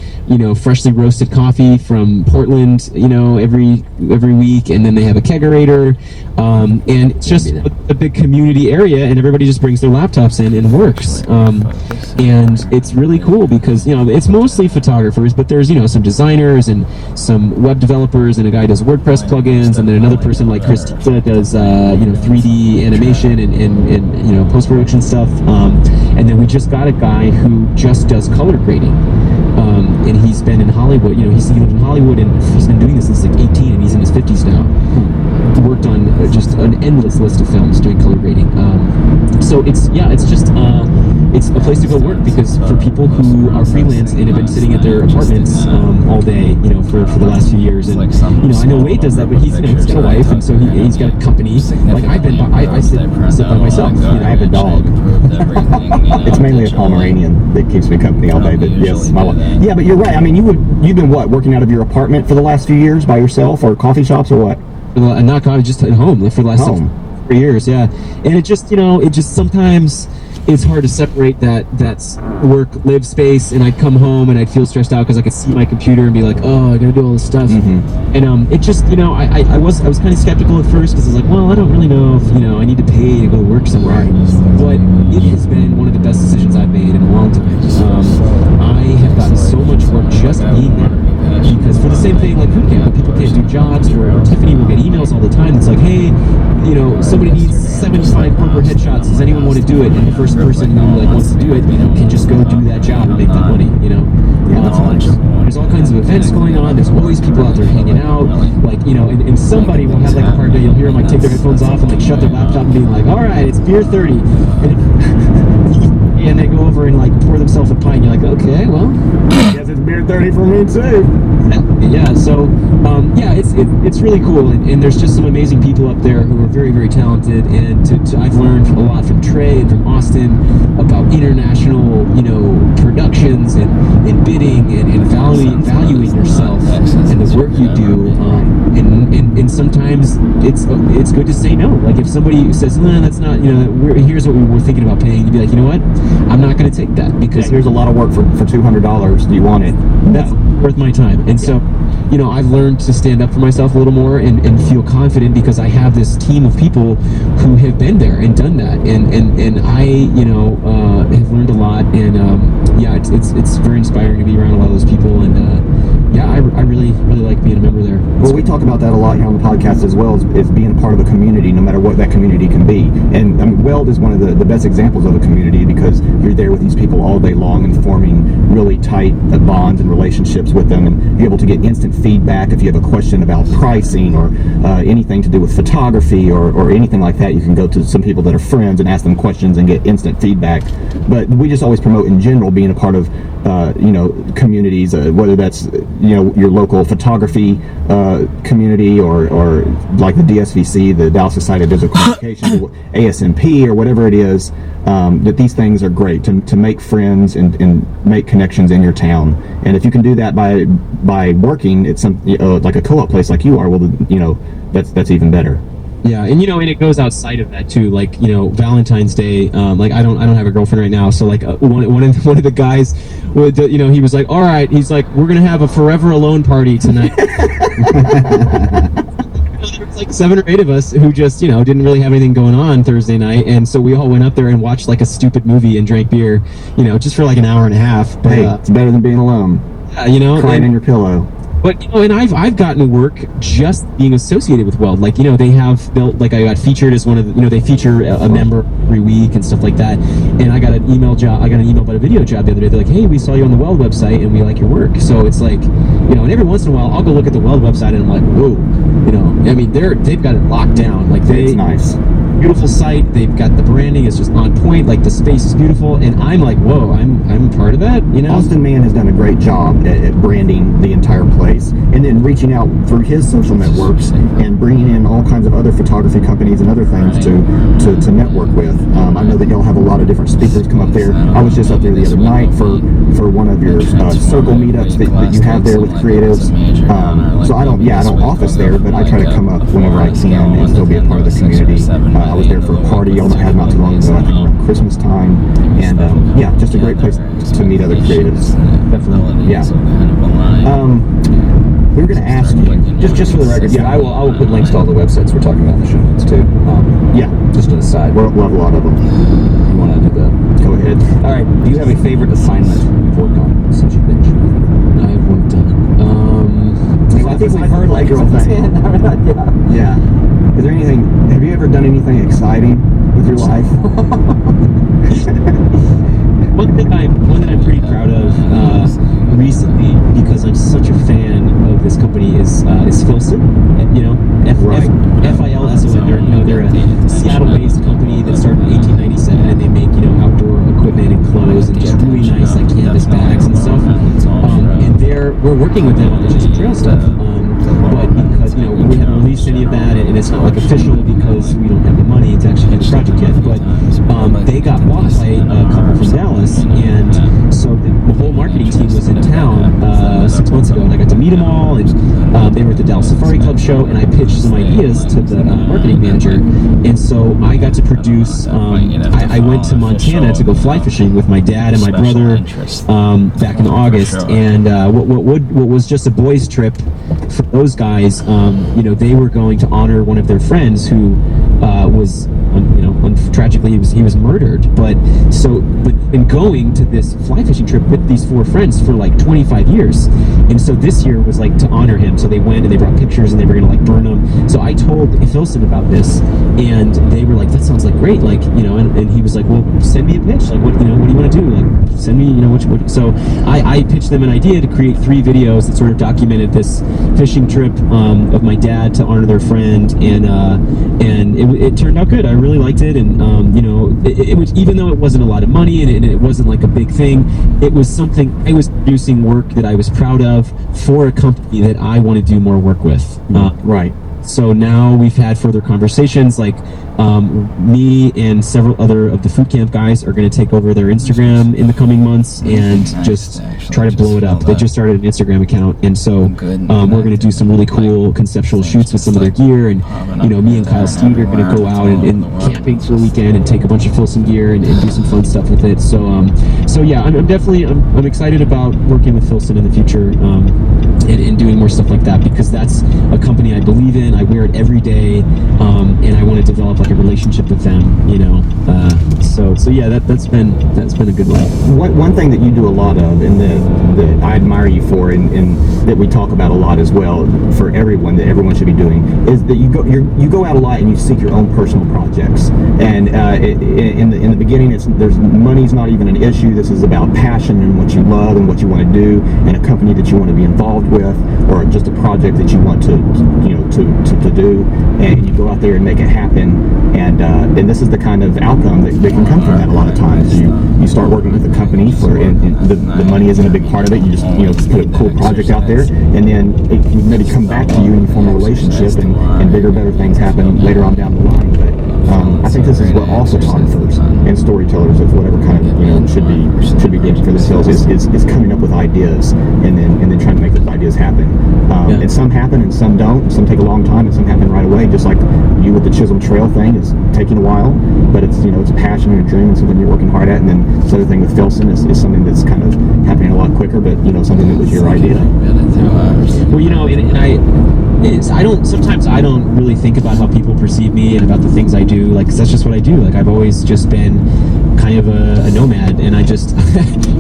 freshly roasted coffee from Portland, every week, and then they have a kegerator, and it's just a big community area, and everybody just brings their laptops in and works. And it's really cool because it's mostly photographers, but there's some designers and some web developers, and a guy does WordPress plugins, and then another person like Christina does 3D animation and post-production stuff. And then we just got a guy who just does color grading, and he's been in Hollywood. He lived in Hollywood, and he's been doing this since 18, and he's in his 50s now. Worked on just an endless list of films doing color grading. So it's a place to go work, because for people who are freelance and have been sitting at their apartments all day, for the last few years, and I know Wade does that, but he's got a wife, and so he's got a company. Like I sit by myself. I have a dog. It's mainly a Pomeranian that keeps me company all day. But yes, my wife. Yeah, but you're right. I mean, you've been working out of your apartment for the last few years by yourself, or coffee shops, or what? Not coffee, just at home for the last 3 years. Yeah, and it just sometimes it's hard to separate that work-live space, and I'd come home and I'd feel stressed out because I could see my computer and be like, oh, I gotta do all this stuff. And it just, I was kind of skeptical at first, because I was like, well, I don't really know if, I need to pay to go to work somewhere. But it has been one of the best decisions I've made in a long time. I have gotten so much work just being there. Because for the same thing, like food camp, people can't do jobs, or Tiffany will get emails all the time. It's like, hey, somebody needs 75 corporate headshots. Does anyone want to do it? And the first person who wants to do it, can just go do that job and make that money. There's all kinds of events going on. There's always people out there hanging out. And somebody will have a hard day. You'll hear them take their headphones off and shut their laptop and be like, all right, it's beer 30. And they go over and pour themselves a pint. You're like, okay, well, I guess it's beer 30 for me too. Yeah, so it's really cool, and there's just some amazing people up there who are very, very talented. And I've learned a lot from Trey and from Austin about international, productions and bidding and valuing yourself and the work you do. And sometimes it's good to say no. Like if somebody says, no, that's not, here's what we were thinking about paying, you'd be like, you know what? I'm not going to take that, because here's a lot of work for $200. Do you want it? That's worth my time. And so, I've learned to stand up for myself a little more and feel confident, because I have this team of people who have been there and done that. And I, have learned a lot. And it's very inspiring to be around a lot of those people. And I really, really like being a member there. Well, we talk about that a lot here on the podcast as well, is being a part of a community, no matter what that community can be. And I mean, Weld is one of the best examples of a community, because you're there with these people all day long and forming really tight bonds and relationships with them, and you're able to get instant feedback if you have a question about pricing or anything to do with photography or anything like that. You can go to some people that are friends and ask them questions and get instant feedback. But we just always promote in general being a part of communities, whether that's your local photography community or like the DSVC, the Dallas Society of Visual Communication, or ASMP, or whatever it is. That these things are great to make friends and make connections in your town. And if you can do that by working at some like a co-op place like you are, well, that's even better. Yeah, and and it goes outside of that too. Like Valentine's Day. I don't have a girlfriend right now, so one of the guys would he was like, all right, he's like, we're gonna have a forever alone party tonight. like 7 or 8 of us who just, didn't really have anything going on Thursday night, and so we all went up there and watched like a stupid movie and drank beer, just for like an hour and a half. But, hey, it's better than being alone. Crying in your pillow. But and I've gotten work just being associated with Weld. Like they have built, like I got featured as one of the, they feature a member every week and stuff like that. And I got an email about a video job the other day. They're like, hey, we saw you on the Weld website and we like your work. So it's like, and every once in a while I'll go look at the Weld website and I'm like, whoa, I mean they've got it locked down. Like it's nice. Beautiful site. They've got the branding is just on point. Like the space is beautiful, and I'm like, whoa, I'm part of that. Austin Mann has done a great job at branding the entire place, and then reaching out through his social networks and bringing in all kinds of other photography companies and other things to network with. I know that y'all have a lot of different speakers come up there. I was just up there the other night for one of your circle meetups that you have there with creatives. So I don't office there, but I try to come up whenever I can and still be a part of the community. I was there for a party y'all had not too long ago, I think around Christmas time, and just a great place to meet other creatives. Definitely. Yeah. We were going to ask you, just for the record. Yeah, I will put links to all the websites we're talking about in the show notes too. Just to the side. We'll have a lot of them. You want to do that? Go ahead. All right. Do you have a favorite assignment you've worked on since you've been shooting? I've worked on. I think we've heard like girl thing. Yeah. Is there anything? Have you ever done anything exciting with your life? One that I'm pretty proud of recently, because I'm such a fan of this company, is Filson. Filson. They're a Seattle-based company that started in 1897, and they make outdoor equipment and clothes and just really nice like canvas bags and stuff. And we're working with them on the Just Trail stuff. But because we haven't released any of that, and it's not like official because we don't have the money to actually get the project yet. But they got bought by a couple from Dallas, and so the whole marketing team was in town 6 months ago, and I got to meet them all. And they were at the Dallas Safari Club show, and I pitched some ideas to the marketing manager, and so I got to produce. I went to Montana to go fly fishing with my dad and my brother back in August, and what was just a boys' trip for those guys, they were going to honor one of their friends who was, tragically he was murdered. But been going to this fly fishing trip with these 4 friends for like 25 years, and so this year was like to honor him. So they went and they brought pictures and they were gonna like burn them. So I told Filson about this, and they were like, "That sounds like great," like and he was like, "Well, send me a pitch. Like, what do you want to do? Like, send me, what." So I pitched them an idea to create 3 videos that sort of documented this fishing trip of my dad to honor their friend, and it turned out good. I really liked it, and it was, even though it wasn't a lot of money and it wasn't like a big thing, it was something. I was producing work that I was proud of for a company that I want to do more work with. Right. So now we've had further conversations, like me and several other of the food camp guys are going to take over their Instagram in the coming months and just try to blow it up. They just started an Instagram account, and so we're going to do some really cool conceptual shoots with some of their gear, and me and Kyle Steed are going to go out and camping for a weekend and take a bunch of Filson gear and do some fun stuff with it. So yeah, I'm definitely excited about working with Filson in the future, and doing more stuff like that, because that's a company I believe in. I wear it every day, and I want to develop like a relationship with them, so yeah, that's been a good one. One thing that you do a lot of, and that I admire you for, and that we talk about a lot as well for everyone, that everyone should be doing, is that you go out a lot and you seek your own personal projects. And in the beginning, there's money's not even an issue. This is about passion and what you love and what you want to do, and a company that you want to be involved with, or just a project that you want to do, and you go out there and make it happen. And this is the kind of outcome that can come from that. A lot of times you start working with a company and the money isn't a big part of it. You just put a cool project out there, and then it can maybe come back to you and you form a relationship, and bigger, better things happen later on down the line. But I think this is what all photographers and storytellers of whatever kind of should be doing for themselves is coming up with ideas and then trying to make those ideas happen. And some happen and some don't. Some take a long time and some happen right away. Just like you with the Chisholm Trail thing is taking a while, but it's it's a passion and a dream and something you're working hard at. And then this other thing with Filson is something that's kind of happening a lot quicker, but something that was your idea. Well, and It is. Sometimes I don't really think about how people perceive me and about the things I do, like, 'cause that's just what I do. Like, I've always just been kind of a nomad, and I just,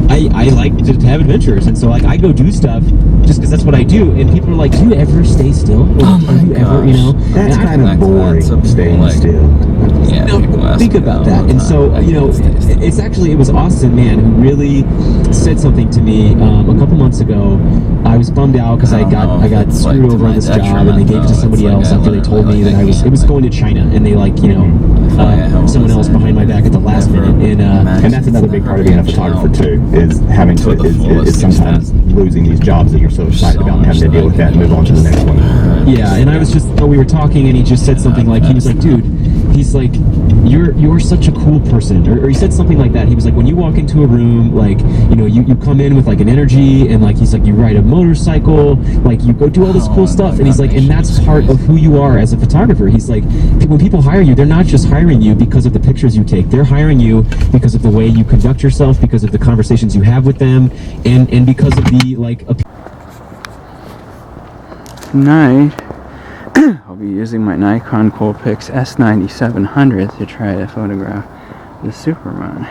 I like to have adventures, and so, like, I go do stuff just because that's what I do, and people are like, do you ever stay still? Or Oh my do you ever, you know? That's And kind of boring, staying like, still. Yeah, No, people ask think me about all that. the And time, so, like, you know, it was Austin, man, who really said something to me a couple months ago. I was bummed out because I got it's, screwed like, to over on my this job, and they gave it to detriment, somebody though. It's else like, after they told me that it was going to China, and they, like, you know, someone else behind my back at the last minute. And that's another big part of being a photographer too, is having to is sometimes losing these jobs that you're so excited about and having to deal with that and move on to the next one. Yeah, and I was just, we were talking, and he just said something like, he was like, dude, he's like, you're such a cool person, or he said something like that. He was like, when you walk into a room, like, you know, you come in with like an energy, and like, he's like, you ride a motorcycle, like, you go do all this cool stuff, and he's like, and that's part of who you are as a photographer. He's like, when people hire you, they're not just hiring you because of the pictures you take, they're hiring you because of the way you conduct yourself, because of the conversations you have with them, and because of the, like, Tonight, I'll be using my Nikon Coolpix S9700 to try to photograph the supermoon.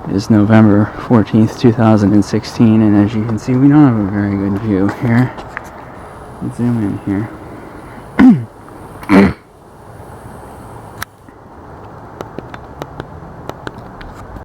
It is November 14th, 2016, and as you can see, we don't have a very good view here. Let's zoom in here.